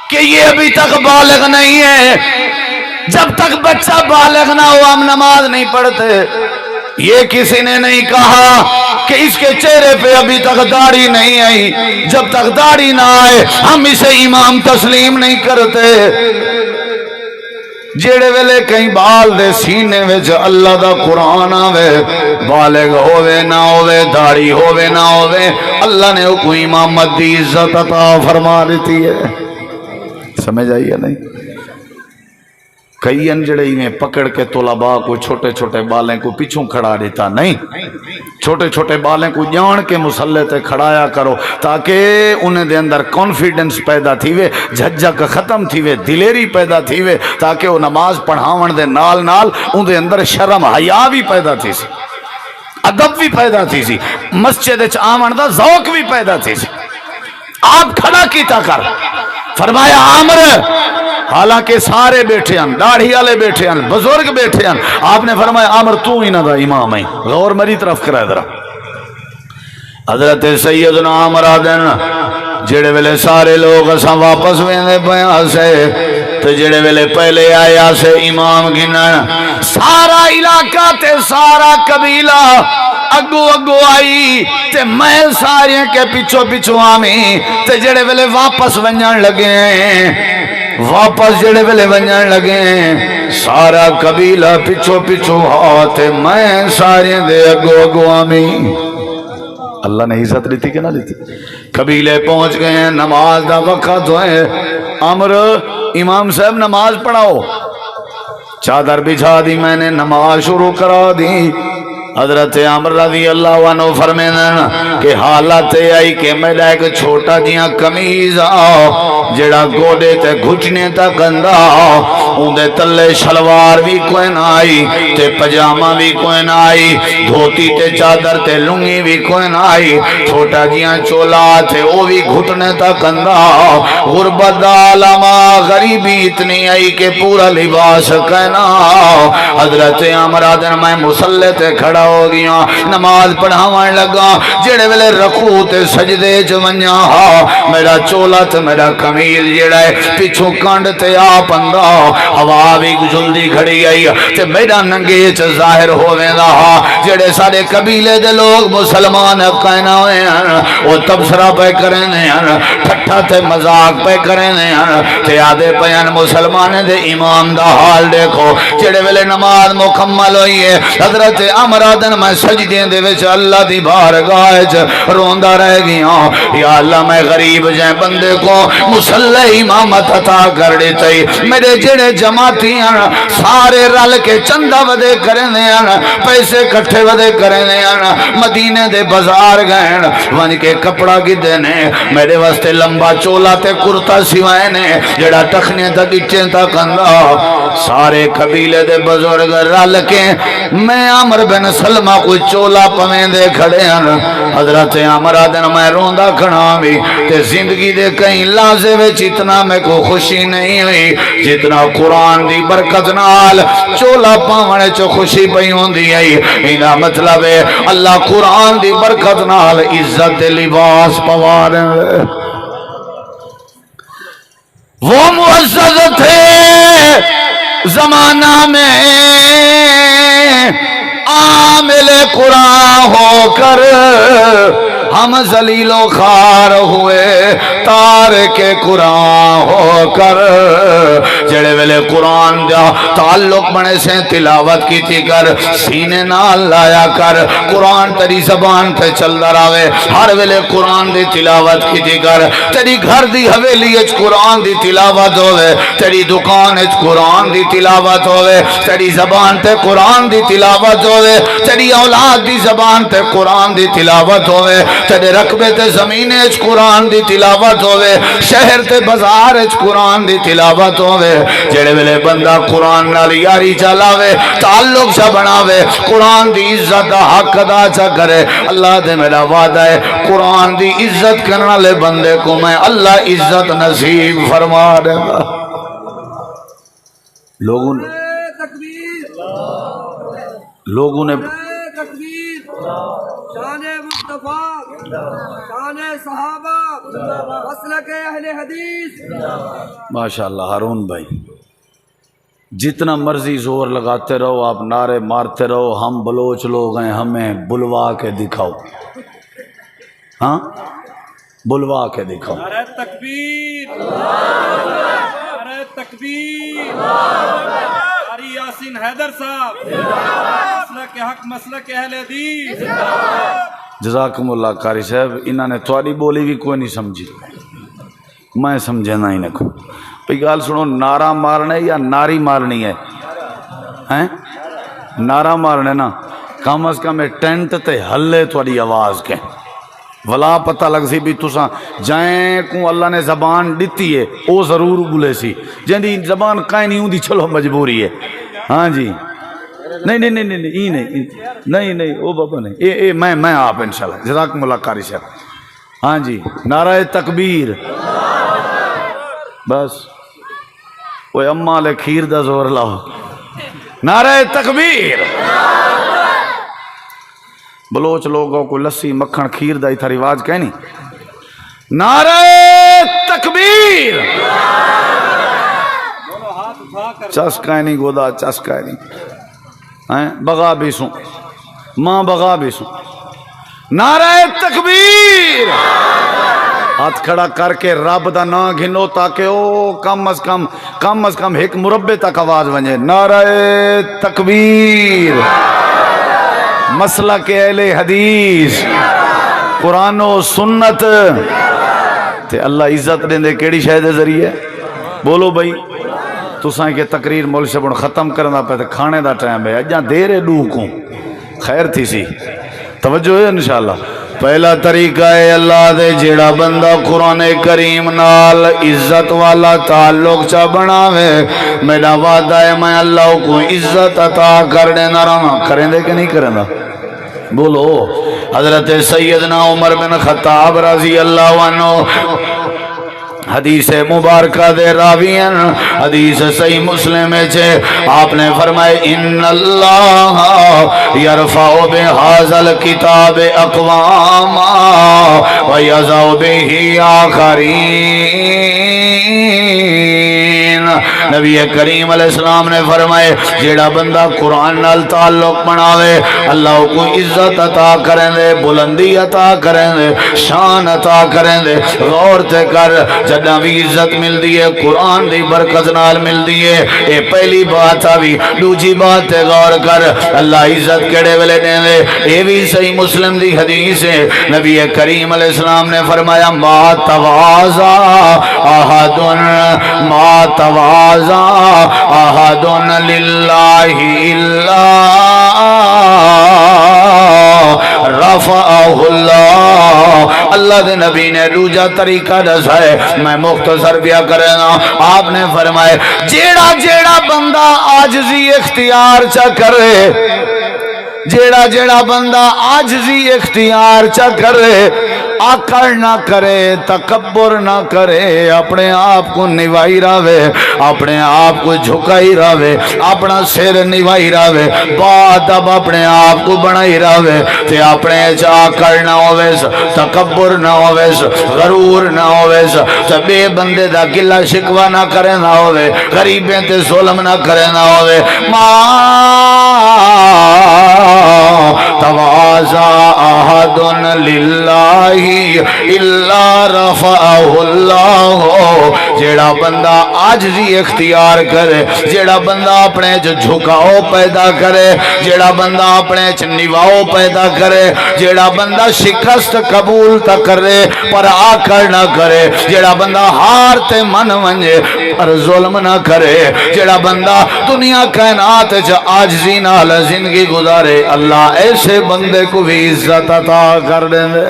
کہ یہ ابھی تک بالغ نہیں ہے، جب تک بچہ بالغ نہ ہو ہم نماز نہیں پڑھتے۔ یہ کسی نے نہیں کہا کہ اس کے چہرے پہ ابھی تک داڑھی نہیں آئی، جب تک داڑھی نہ آئے ہم اسے امام تسلیم نہیں کرتے۔ جیڑے ویلے کہیں بال دے سینے وچ اللہ دا قرآن آوے، بالغ ہووے نہ ہووے، داڑھی ہووے نہ ہووے، اللہ نے کوئی امامت دی عزت عطا فرما دیتی ہے۔ سمجھ آئی ہے نہیں؟ کئی انجڑے میں پکڑ کے طلباء کو چھوٹے چھوٹے بالیں کو پیچھوں کھڑا دیتا نہیں، چھوٹے چھوٹے بالیں کو جان کے مسلح تے کھڑایا کرو تاکہ انہیں دے اندر کانفیڈنس پیدا تھیوے، جھجک ختم تھیوے، دلیری پیدا تھیوے، تاکہ وہ نماز پڑھاون دے نال نال ان دے اندر شرم حیا بھی پیدا تھی سی، ادب بھی پیدا تھی سی، مسجد وچ آون دا ذوق بھی پیدا تھی سی۔ آپ کھڑا کیتا کر، فرمایا عامر، حالانکہ سارے بیٹھے ہیں، داڑھی والے بیٹھے ہیں، بزرگ بیٹھے ہیں، آپ نے فرمایا عامر تو ہی نہ دا امام ہے۔ غور میری طرف کرا ذرا، حضرت سیدنا عامر آدن جڑے ویلے سارے لوگ اساں واپس ویندے پیاں سے تے جڑے ویلے پہلے آیا سے امام گنن، سارا علاقہ تے سارا قبیلہ اگو اگو آئی تے میں سارے کے پیچھو پیچھو آمی تے جڑے ویلے واپس ونجن لگے، واپس جڑے ویلے ونجن لگے سارا قبیلہ پیچھو پیچھو تے میں سارے دے اگو اگو آمی۔ اللہ نے عزت لیتی کہ نہ لیتی؟ قبیلے پہنچ گئے ہیں، نماز دا وقت ہوئے، عمر امام صاحب نماز پڑھاؤ، چادر بچھا دی، میں نے نماز شروع کرا دی۔ حضرت عمر رضی اللہ عنہ فرمیدن کہ حالت آئی کہ میرا ایک چھوٹا جیاں قمیض جڑا گوڑے تے گھٹنے تک اندہ، اندے تلے شلوار بھی کوئی نہ آئی تے پجامہ بھی کوئی نہ آئی، دھوتی تے چادر تے لنگی بھی کوئی نہ آئی، چھوٹا جیاں چولا تے وہ بھی گھٹنے تک اندہ، غربت عالمہ غریبی اتنی آئی کہ پورا لباس کہنا۔ حضرت عمر آدن میں مسلح تے کھڑا ہو گیا، نماز پڑھاوان لگا، جڑے ویلے رکوع تے سجدے چ ونجا میرا چولا تے میرا قمیض جڑا ہے پیچھوں کانڈ تے آ پندا، ہوا بھی جلدی کھڑی آئی تے میرا ننگے چ ظاہر ہوویندا، جڑے سارے قبیلے دے لوگ مسلمان کہنا ہوئے ہیں وہ تبصرہ پہ کرنے ہیں، ٹھٹھا تے مذاق پہ کرنے ہیں تے آدھے پیان مسلمان دے امام دا حال دیکھو۔ جڑے ویلے نماز مکمل ہوئی ہے، حضرت عمر دن میں سجدے دے وچ اللہ دی بارگاہ وچ روندا رہ گیا، یا اللہ میں غریب جے بندے کو مصلی امامت عطا کر دیتی، میرے جڑے جماعتی ہیں سارے رل کے چندہ ودے کرنے ہیں، پیسے کٹھے ودے کرنے ہیں، مدینے دے بازار گئے ون کے کپڑا گدے نے میرے واسطے لمبا چولا تے کرتا سوائے نے جڑا ٹخنے تک اچھے تک اندہ، سارے قبیلے دے بزرگ رل کے میں عمر بن سلمہ کو چولا پویں دے کھڑے ہیں۔ حضرت عمر آدن میں روندہ کھڑا بھی تے زندگی دے کہیں لازے وچ اتنا میں کو خوشی نہیں ہوئی جتنا قرآن دی برکت نال چولا پاونے چو خوشی پئی ہوندی ہے۔ اینا مطلب ہے اللہ قرآن دی برکت نال عزت لباس پوارے، وہ معزز تھے زمانہ میں عامل قرآن ہو کر، ہم ذلیل و خوار ہوئے تارک قرآن ہو کر، جڑے ویلے قرآن دا تعلق بنے سے تلاوت کی تھی کر، سینے نال لایا کر، قرآن تیری زبان تے چل دراوے، ہر ویلے قرآن دی تلاوت کی تھی کر، تیری گھر دی حویلی اچ قرآن دی تلاوت ہوئے، تیری دکان اچ قرآن دی تلاوت ہوئے، تیری زبان تے قرآن دی تلاوت ہوئے، تیری اولاد دی زبان تے قرآن دی تلاوت ہوئے، تیرے رقبے تے زمین اچ قرآن دی تلاوت ہوئے، شہر تے بازار اچ قرآن دی تلاوت ہوئے، جڑے ویلے بندہ قرآن نال یاری چلاوے، تعلق چا بناوے، قرآن دی عزت دا حق ادا چا کرے، اللہ دے میرا وعدہ ہے قرآن دی عزت کرنا لے بندے کو میں اللہ عزت نصیب فرما دے گا۔ لوگوں نے تکبیر، شان مصطفیٰ، شان صحابہ، مسلک اہل حدیث۔ ماشاءاللہ ہارون بھائی، جتنا مرضی زور لگاتے رہو، آپ نعرے مارتے رہو، ہم بلوچ لوگ ہیں، ہمیں بلوا کے دکھاؤ، ہاں بلوا کے دکھاؤ۔ نعرہ تکبیر، نعرہ تکبیر، قاری یاسین حیدر صاحب، مسلک حق، مسلک اہل حدیث۔ جزاکم اللہ قاری صاحب، انہوں نے تھوڑی بولی بھی کوئی نہیں سمجھی، میں سمجھے نہ ہی نکو۔ پہ گال سنو، نعرہ مارنے یا ناری مارنی ہے؟ ہیں نعرہ مارنے نا، کم از کم ٹینٹ تے ہلے تھوڑی آواز کے ولا پتہ لگ سی بھی تساں جائیں کو اللہ نے زبان دیتی ہے او ضرور بولے سی، جہاں زبان کائیں نہیں ہوں دی چلو مجبوری ہے۔ ہاں جی، نہیں نہیں نہیں نہیں نہیں نہیں نہیں او بابا نہیں، اے میں آپ انشاءاللہ۔ جزاکم اللہ قاری صاحب۔ ہاں جی، نعرہ تکبیر، بس وہ اماں لے کھیر دا زور لاؤ، نعرہ تکبیر۔ بلوچ لوگوں کو لسی مکھن کھیر دا تھا رواج کہیں نہیں، نعرہ تکبیر۔ چسکا نہیں گودا، چسکا نہیں، بغا بھی سوں، ماں بغا بھی سوں، نعرہ تکبیر۔ ہاتھ کھڑا کر کے رب دا نا گھنو تاکہ او کم از کم ایک مربع تک آواز ونجے، نعرہ تکبیر۔ مسلک اہل حدیث، قرآن و سنت تے اللہ عزت دیں دے کیڑی شے دے ذریعے؟ بولو بھائی، تساں کہ تقریر مول سے بن ختم کرنا پہ تے کھانے دا ٹائم ہے، اجاں دیر ڈو کو خیر تھی سی، توجہ ہے انشاءاللہ۔ پہلا طریقہ ہے اللہ دے جیڑا بندہ قرآن کریم نال عزت والا تعلق چا بناوے، میرا وعدہ ہے میں اللہ کو عزت عطا کر دینا رہا۔ کریں دے کہ نہیں کریں دا؟ بولو۔ حضرت سیدنا عمر بن خطاب رضی اللہ عنہ حدیث مبارکہ دے راوین، حدیث صحیح مسلم چھے، آپ نے فرمائے ان اللہ یرفع بہذا الکتاب اقواما ویضع بہ آخرین۔ نبی کریم علیہ السلام نے فرمائے جیڑا بندہ قرآن نال تعلق بناوے اللہ کو عزت عطا کریں دے، بلندی عطا کریں دے، شان عطا کریں دے۔ غور تے کر، جدہ بھی عزت مل دیئے قرآن دی برکت نال مل دیئے، اے پہلی بات آوی۔ دوجی بات تے غور کر، اللہ عزت کڑے ویلے دیں دے، اے بھی صحیح مسلم دی حدیث ہے، نبی کریم علیہ السلام نے فرمایا ما تواضع احد، ما تواضع احد للہ الا رفعہ اللہ۔ اللہ دے نبی نے دوجا طریقہ دسا ہے، میں مختصر بیا کرنا۔ آپ نے فرمائے جیڑا بندہ عاجزی اختیار چا کرے، جیڑا بندہ عاجزی اختیار چا کرے، آکڑ نہ کرے، تکبر نہ کرے، اپنے آپ کو نوائی راوے، اپنے آپ کو جھکائی راوے، اپنا سر نوائی راوے، بات اب اپنے آپ کو بنائی راوے، تے اپنے چا آکڑ نہ ہوویس، تکبر نہ ہوویس، غرور نہ ہوویس، تے بے بندے دا گلہ شکوہ نہ کرے نہ ہووے، غریبیں تے ظلم نہ کرے نہ ہووے۔ تواضع احد للہ الا رفعہ اللہ۔ جیڑا بندہ عاجزی اختیار کرے، جیڑا بندہ اپنے چ جھکاؤ پیدا کرے، جیڑا بندہ اپنے چ نواؤ پیدا کرے، جیڑا بندہ شکست قبول تا کرے پر آکڑ نہ کرے، جیڑا بندہ ہار تے من ونجے پر ظلم نہ کرے، جیڑا بندہ دنیا کائنات چ عاجزی نال زندگی گزارے، اللہ ایسے بندے کو بھی عزت عطا کر دیں دے۔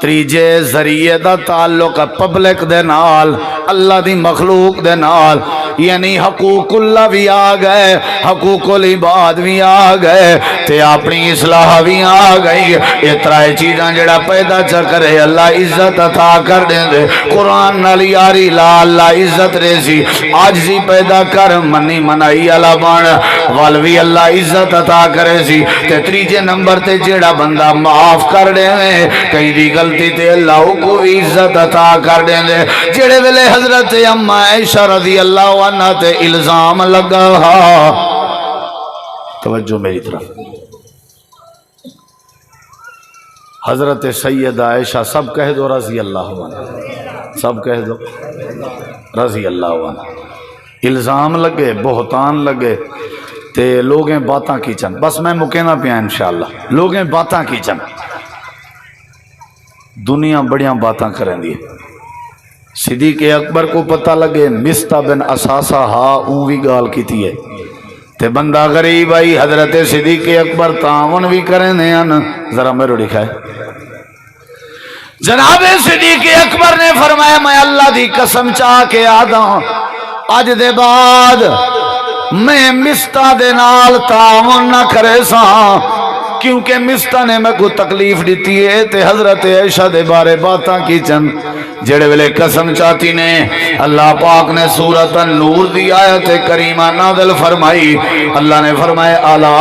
تیجے ذریعے دا تعلق پبلک دے نال، اللہ دی مخلوق دے نال، یعنی حقوق اللہ بھی آ گئے، حقوق العباد بھی آ گئے، تے اپنی اصلاح بھی آ گئی۔ یہ ترائے چیزاں جڑا پیدا چا کرے اللہ عزت عطا کر دیں دے۔ قرآن نال یاری لا اللہ عزت ریسی، عاجزی پیدا کر منی منائی اللہ بان والوی اللہ عزت عطا کرے سی۔ تے تیجے نمبر تے جڑا بندہ معاف کر دے کہیں دی غلطی تے اللہ کو عزت عطا کر دیں دے۔ جڑے ویلے حضرت اما عائشہ رضی اللہ عنہ تے الزام لگا، توجہ میری طرف، حضرت سیدہ عائشہ سب کہہ دو رضی اللہ عنہ، سب کہہ دو رضی اللہ عنہ، الزام لگے، بہتان لگے، تے لوگیں باتاں کی چند، بس میں مکینا پیا انشاءاللہ، لوگیں باتاں کی چند، دنیا بڑیاں باتاں کریں دی۔ صدیق اکبر کو پتہ لگے مستہ بن اساسہ ہاں اونوی گال کی تھی ہے، تے بندہ غریب آئی حضرت صدیق اکبر تعاون بھی کریں دیا نا، ذرا میرے لکھائے جناب صدیق اکبر نے فرمایا میں اللہ دی قسم چاہ کے آدھا ہوں اج دے بعد میں مستہ دے نال تعاون نہ کرے سا، کیونکہ مستہ نے میں کو تکلیف دیتی ہے، تے حضرت عائشہ دے بارے باتاں کی چند جڑے ویلے قسم چاہتی نے اللہ پاک نے سورۃ النور دی آیت کریمہ نازل فرمائی۔ اللہ نے فرمایا الا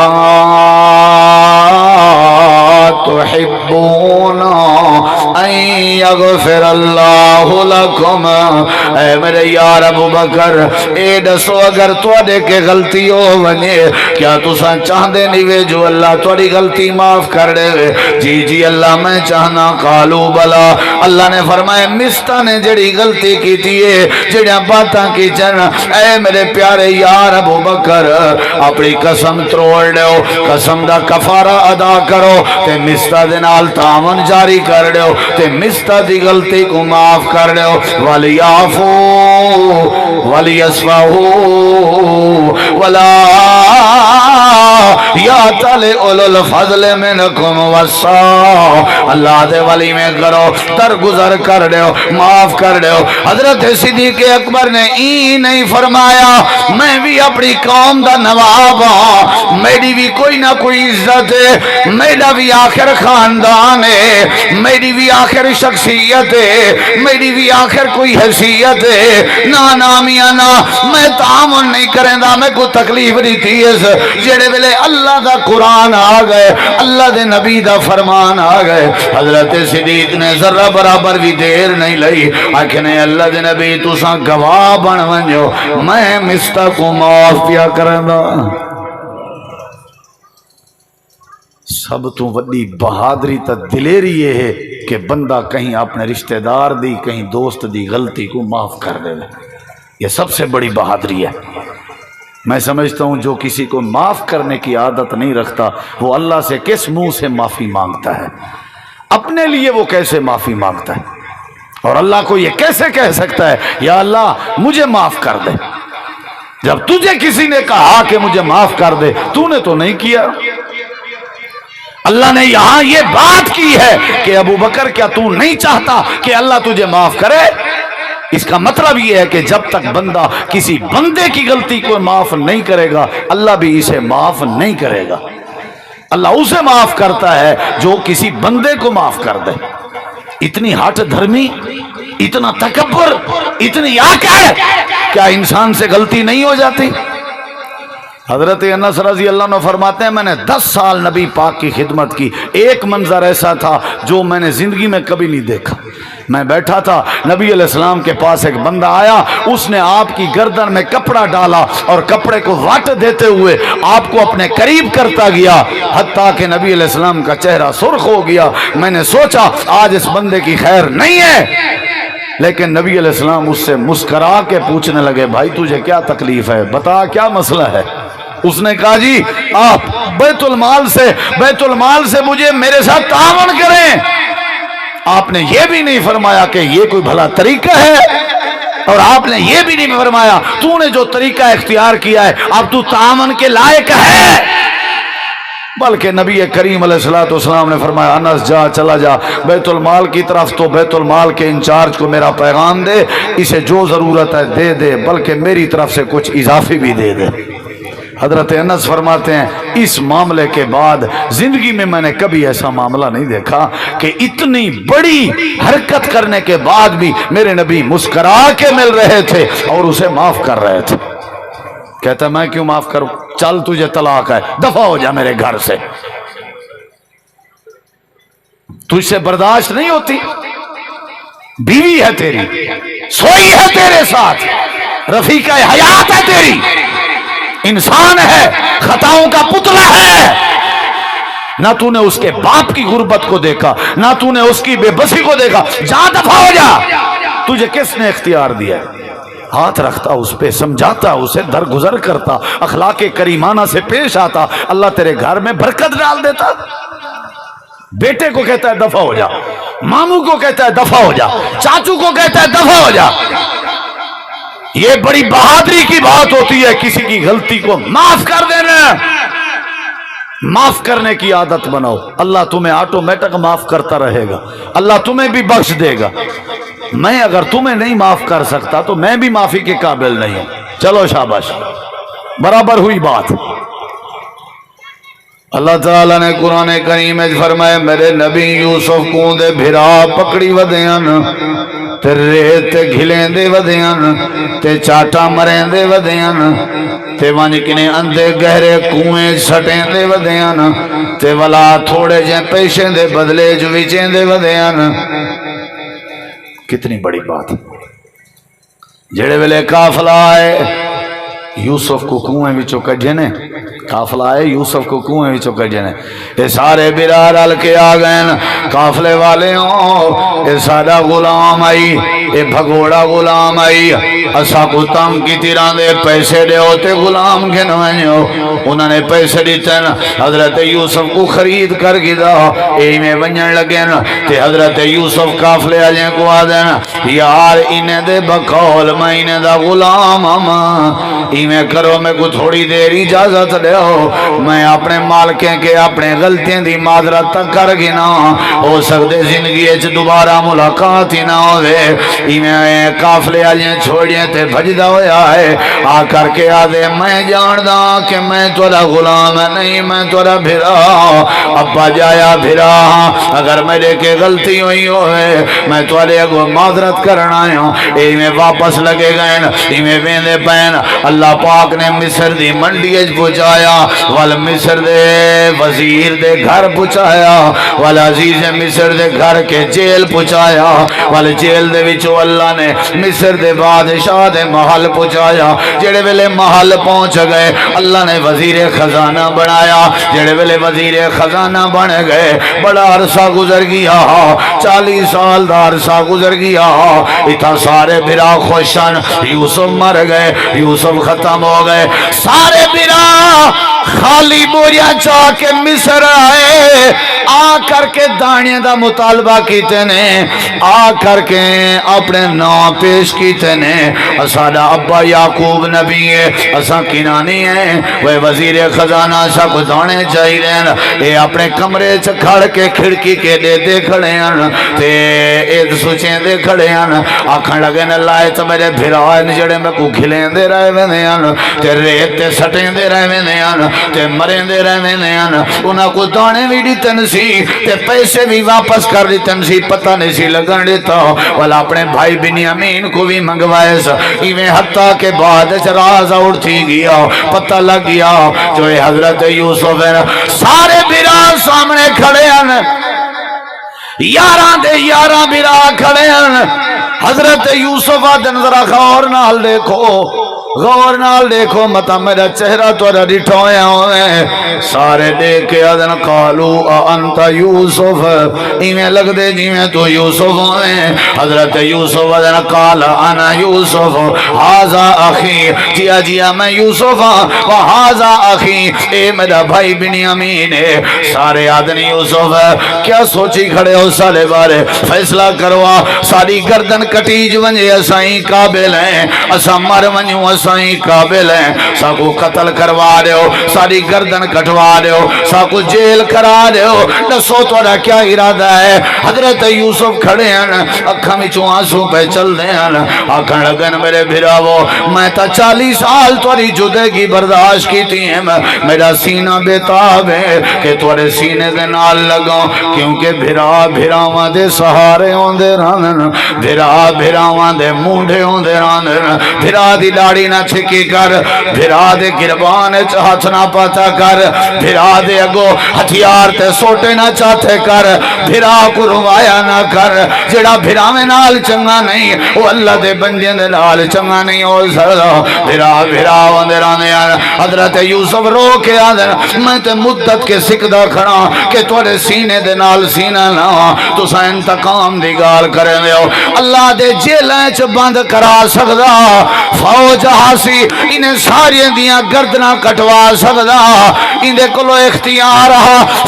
تحبون ان یغفر اللہ لکم، اے میرے یار ابو بکر اے دسو اگر تواڈے کے غلطی ہو ونجے کیا تساں چاہندے نہیں وے جو اللہ تواڈی غلطی معاف کر دے؟ جی جی اللہ میں چاہنا، قالو بلا، اللہ نے فرمایا مستہ نے جڑی غلطی کی تھی جڑیاں باتاں کی چن، اے میرے پیارے یار ابو بکر اپنی قسم تروڑ دیو، قسم دا کفارہ ادا کرو، تے مستہ دے نال تعاون جاری کر دیو، تے مستہ دی غلطی کو معاف کر دیو، وَلْيَعْفُوا وَلْيَصْفَحُوا وَلَا يَأْتَلِ أُولُو الْفَضْلِ مِنْكُمْ وَالسَّعَةِ، اللہ دے ولی میں کرو، درگزر کر دیو، معاف کر دیو۔ حضرت صدیق اکبر نے این نہیں فرمایا میں بھی اپنی قوم دا نواب ہاں، میری بھی کوئی نہ کوئی عزت ہے، میرا بھی آخر خاندان ہے، میری بھی آخر شخصیت ہے، میری بھی آخر کوئی حیثیت ہے، نا میاں نا میں تعاون نہیں کریں دا، میں کو تکلیف دیتی ہے۔ جڑے ویلے اللہ دا قرآن آ گئے، اللہ دے نبی دا فرمان آ گئے، حضرت صدیق نے ذرہ برابر بھی دیر نہیں لئی، آکھنے اللہ دے نبی تساں گواہ بن ونجو میں مستہ کو معاف پیا کریں دا۔ سب تو وڈی بہادری تا دلیری یہ ہے کہ بندہ کہیں اپنے رشتہ دار دی کہیں دوست دی غلطی کو معاف کر دے، یہ سب سے بڑی بہادری ہے۔ میں سمجھتا ہوں جو کسی کو معاف کرنے کی عادت نہیں رکھتا وہ اللہ سے کس منہ سے معافی مانگتا ہے، اپنے لیے وہ کیسے معافی مانگتا ہے، اور اللہ کو یہ کیسے کہہ سکتا ہے یا اللہ مجھے معاف کر دے، جب تجھے کسی نے کہا کہ مجھے معاف کر دے تو نے تو نہیں کیا۔ اللہ نے یہاں یہ بات کی ہے کہ ابو بکر کیا تو نہیں چاہتا کہ اللہ تجھے معاف کرے؟ اس کا مطلب یہ ہے کہ جب تک بندہ کسی بندے کی غلطی کو معاف نہیں کرے گا اللہ بھی اسے معاف نہیں کرے گا۔ اللہ اسے معاف کرتا ہے جو کسی بندے کو معاف کر دے۔ اتنی ہٹ دھرمی، اتنا تکبر، اتنی آکڑ، کیا انسان سے غلطی نہیں ہو جاتی؟ حضرت انس رضی اللہ عنہ فرماتے ہیں میں نے 10 سال نبی پاک کی خدمت کی، ایک منظر ایسا تھا جو میں نے زندگی میں کبھی نہیں دیکھا۔ میں بیٹھا تھا، نبی علیہ السلام کے پاس ایک بندہ آیا، اس نے آپ کی گردن میں کپڑا ڈالا اور کپڑے کو واٹ دیتے ہوئے آپ کو اپنے قریب کرتا گیا، حتیٰ کہ نبی علیہ السلام کا چہرہ سرخ ہو گیا۔ میں نے سوچا آج اس بندے کی خیر نہیں ہے، لیکن نبی علیہ السلام اس سے مسکرا کے پوچھنے لگے بھائی تجھے کیا تکلیف ہے، بتا کیا مسئلہ ہے؟ اس نے کہا جی آپ بیت المال سے مجھے میرے ساتھ تعاون کریں۔ آپ نے یہ بھی نہیں فرمایا کہ یہ کوئی بھلا طریقہ ہے، اور آپ نے یہ بھی نہیں فرمایا تو نے جو طریقہ اختیار کیا ہے اب تو تعاون کے لائق ہے۔ بلکہ نبی کریم علیہ الصلوۃ والسلام نے فرمایا انس جا چلا جا بیت المال کی طرف، تو بیت المال کے انچارج کو میرا پیغام دے، اسے جو ضرورت ہے دے دے، بلکہ میری طرف سے کچھ اضافی بھی دے دے۔ حضرت انس فرماتے ہیں اس معاملے کے بعد زندگی میں نے کبھی ایسا معاملہ نہیں دیکھا کہ اتنی بڑی حرکت کرنے کے بعد بھی میرے نبی مسکرا کے مل رہے تھے اور اسے معاف کر رہے تھے۔ کہتا ہے میں کیوں معاف کروں، چل تجھے طلاق ہے، دفع ہو جا میرے گھر سے، تجھ سے برداشت نہیں ہوتی، بیوی ہے تیری، سوئی ہے تیرے ساتھ، رفیقہ حیات ہے تیری، انسان ہے، خطاؤں کا پتلا ہے، نہ تو نے اس کے باپ کی غربت کو دیکھا، نہ تو نے اس کی بے بسی کو دیکھا، جا دفع ہو جا، تجھے کس نے اختیار دیا؟ ہاتھ رکھتا اس پہ، سمجھاتا اسے، درگزر کرتا، اخلاق کریمانہ سے پیش آتا، اللہ تیرے گھر میں برکت ڈال دیتا۔ بیٹے کو کہتا ہے دفع ہو جا، ماموں کو کہتا ہے دفع ہو جا، چاچو کو کہتا ہے دفع ہو جا۔ یہ بڑی بہادری کی بات ہوتی ہے کسی کی غلطی کو معاف کر دینا، معاف کرنے کی عادت بناؤ، اللہ تمہیں آٹومیٹک معاف کرتا رہے گا، اللہ تمہیں بھی بخش دے گا۔ میں اگر تمہیں نہیں معاف کر سکتا تو میں بھی معافی کے قابل نہیں ہوں، چلو شاباش، برابر ہوئی بات۔ اللہ تعالیٰ نے قرآن کریم میں فرمایا میرے نبی یوسف کو دے بھرا پکڑی ودیان، تے ریت گھلیں دے ودیان، تے چاٹا مریں دے ودیان، تے وانج کنے اندے گہرے کنویں سٹیں دے ودیان، تے ولا تھوڑے جیں پیشیں دے بدلے جو وچیں دے ودیان۔ کتنی بڑی بات، جڑے ویلے قافلہ آئے یوسف کو کنویں وچوں کڈھے نے، قافلہ آئے یوسف کو کنویں وچوں کڈھے نے، یہ سارے برا رل کے آ گئے، قافلے والے ہوں، یہ سارا غلام آئی، یہ بھگوڑا غلام آئی، اسا کو تم کی تیران دے پیسے دے ہوتے غلام کے نوائنیو، انہوں نے پیسے دیتے نا، حضرت یوسف کو خرید کر گدا، اے میں ونجن لگے نا، تے حضرت یوسف قافلے آجیں کو آدھیں، یار انہیں دے بقول میں انہیں دا غلام آما، میں کرو میں کو تھوڑی دیر اجازت لے ہو، میں اپنے مالکیں کے اپنے غلطیں دی معذرت تک کر گنا، ہو سکتے زندگی اچھ دوبارہ ملاقات ہی نہ ہوئے۔ میں قافلے آجیں چھوڑیے تے بھجدہ ہویا ہے، آ کر کے آدھے میں جاندہ کہ میں تورا غلام نہیں، میں تورا بھرا، ابا جایا بھرا، اگر میرے کے غلطی ہوئی ہوئے میں تورے اگو معذرت کرنا ہوں۔ اے میں واپس لگے گئے، اے میں بیندے پین، اللہ پاک نے مصر دی منڈی اج پہنچایا، وال مصر دے وزیر دے گھر پہنچایا، وال عزیز مصر دے گھر کے جیل پہنچایا، وال جیل دے وچوں اللہ نے مصر دے بادشاہ دے محل پہنچایا۔ جڑے ویلے محل پہنچ گئے اللہ نے وزیر خزانہ بنایا، جڑے ویلے وزیر خزانہ بن گئے بڑا عرصہ گزر گیا، 40 سال دا عرصہ گزر گیا، اتنا سارے بھرا خوشن، یوسف مر گئے، یوسف ختم ہو گئے، سارے برا خالی بوریا چاہ کے مصر آئے، آ کر کے دانے دا مطالبہ کیتے نے، آ کر کے اپنے نام پیش کیتے نے، اساڑا ابا یعقوب نبی ہے، اسا کنانی ہیں، وہ وزیر خزانہ سا کو دانے چاہی رہن، اے اپنے کمرے چکھڑ کے کھڑکی کے دے کھڑے ہیں، تے اید سوچیں دے کھڑے ہیں، آکھن لگے نا لائے تو میرے بھرائن جڑے میں کو کھلیں دے رہے ویندے ہیں، تے ریت تے سٹیں دے رہے ویندے ہیں، تے مریں دے رہے ویندے ہیں، انہاں کو دانے بھی دیتن سی، تے پیسے بھی واپس کر دیتن سی، پتہ نہیں سی لگن دیتا، والا اپنے بھائی بنیامین کو بھی منگوائے سا، ایویں حتیٰ کے بعد راز اٹھی گیا، پتہ لگ گیا جو حضرت یوسف ہے، سارے برا سامنے کھڑے ہیں، یاراں دے یاراں برا کھڑے ہیں، حضرت یوسف آدن ذرا غور نال دیکھو، غور نال دیکھو، متا میرا چہرہ تو ڈٹھا ہوئے، سارے دیکھ کے آدن قالو انت یوسف، ایمیں لگ دے جیمیں تو یوسف ہوئے، حضرت یوسف آدن قال انا یوسف حاضا اخی، جیا جیا میں یوسف ہاں وحاضا اخی، اے میرا بھائی بنیامین ہے، سارے آدن یوسف کیا سوچی کھڑے ہو سالے بارے، فیصلہ کروا، ساری گردن کٹیج ونجے اسائیں قابل ہیں، اسا مر ونجوں تسائیں قابل ہیں ساکو قتل کروا رہے ہو ساری گردن کٹوا رہے ہو ساکو جیل کرا رہے ہو دسو تھوڑا کیا ارادہ ہے حضرت یوسف کھڑے ہیں اکھاں وچوں آنسو پہ چل دے ہیں آکھن لگن میرے بھراو میں تا 40 سال تھوڑی جدگی برداشت کی تھی میرا سینہ بےتاب ہے کہ تھوڑے سینے دے نال لگاؤ کیونکہ بھراواں دے سہارے ہوندے رہن بھراواں دے مونڈے ہوندے رہن بھرا دی داڑھی نہ چھکی کر بھرا دے گربان وچ ہاتھ نہ پاتا کر بھرا دے اگو ہتھیار تے سوٹے نہ چاتے کر بھرا کو روایا نہ کر جڑا بھراویں نال چنگا نہیں وہ اللہ دے بندے دے نال چنگا نہیں ہو سکدا بھرا ہوندے رہن حضرت یوسف رو کے آدھر میں تے مدت کے سکدہ کھڑا کہ تھوڑے سینے دے نال سینہ نہ تساں انتقام دی گال کرے ہو اللہ دے جیلیں چ بند کرا سکدا فوج ہاسی انہیں ساری دیاں گردنا کٹوا سکدا اندے کلو اختیار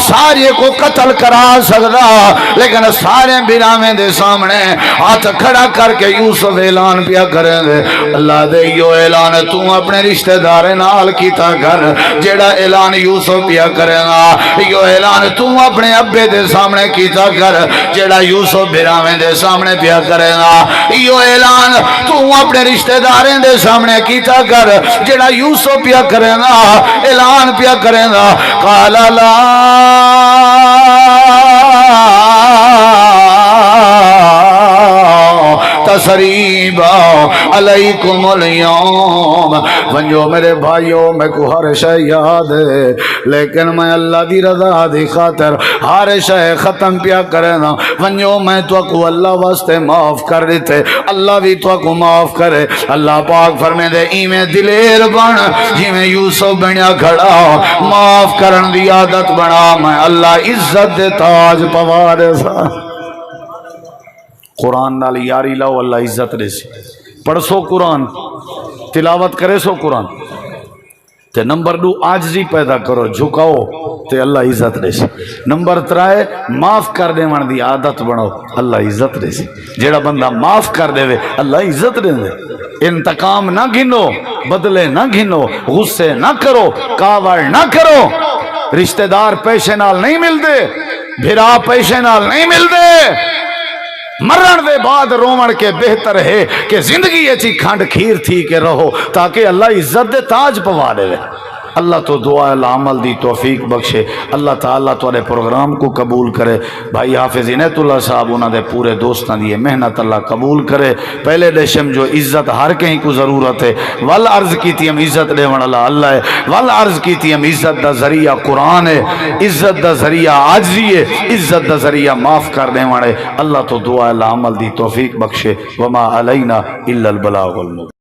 سارے کو قتل کرا سکدا لیکن سارے بھراویں دے سامنے ہاتھ کھڑا کر کے یوسف اعلان پیا کریں دے اللہ دے یو اعلان تو اپنے رشتہ دار نال کیتا کر جیڑا اعلان یوسف پیا کرے گا یو اعلان تو اپنے ابے دے سامنے کیتا کر جیڑا یوسف بھراویں دے سامنے پیا کرے گا یو اعلان تو اپنے رشتہ داریں دے سامنے کیتا کر جیڑا یوسف پیا کرے گا اعلان پیا کرے گا قال لا تسریبا علیکم اليوم ونجو میرے بھائیوں میں کو ہر شے یاد ہے لیکن میں اللہ دی رضا دی خاطر ہر شے ختم پیا کرنا ونجو میں تو کو اللہ واسطے معاف کر دیتے اللہ بھی تو کو معاف کرے اللہ پاک فرمے دے ایویں دلیر بن جویں یوسف بنیا کھڑا معاف کرن دی عادت بنا میں اللہ عزت دے تاج پوا دے سا قرآن نال یاری لاؤ اللہ عزت دے سی پڑھ سو قرآن تلاوت کرے سو قرآن تے نمبر 2 عاجزی پیدا کرو جھکاؤ تے اللہ عزت دے سی نمبر 3 معاف کر دے من دی عادت بنو اللہ عزت دے سی جیڑا بندہ معاف کر دے وے اللہ عزت دے دے انتقام نہ گھنو بدلے نہ گھنو غصے نہ کرو کاوڑ نہ کرو رشتہ دار پیسے نال نہیں مل دے بھرا پیسے نال نہیں مل دے مرن دے بعد رومن کے بہتر ہے کہ زندگی ایچی کھانڈ کھیر تھی کہ رہو تاکہ اللہ عزت دے تاج پوا دے اللہ تو دعا العمل دی توفیق بخشے اللہ تعالیٰ تورے پروگرام کو قبول کرے بھائی حافظ عنایت اللہ صاحب انہوں نے پورے دوستان دیئے محنت اللہ قبول کرے پہلے دیشم جو عزت ہر کہیں کو ضرورت ہے والعرض کی تھی ہم عزت دے ون اللہ ہے والعرض کی تھی ہم عزت دا ذریعہ قرآن ہے عزت دا ذریعہ عاجزی ہے عزت دا ذریعہ معاف کر دے ون اللہ تو دعا العمل دی توفیق بخشے وما علینا الا البلاغ المبین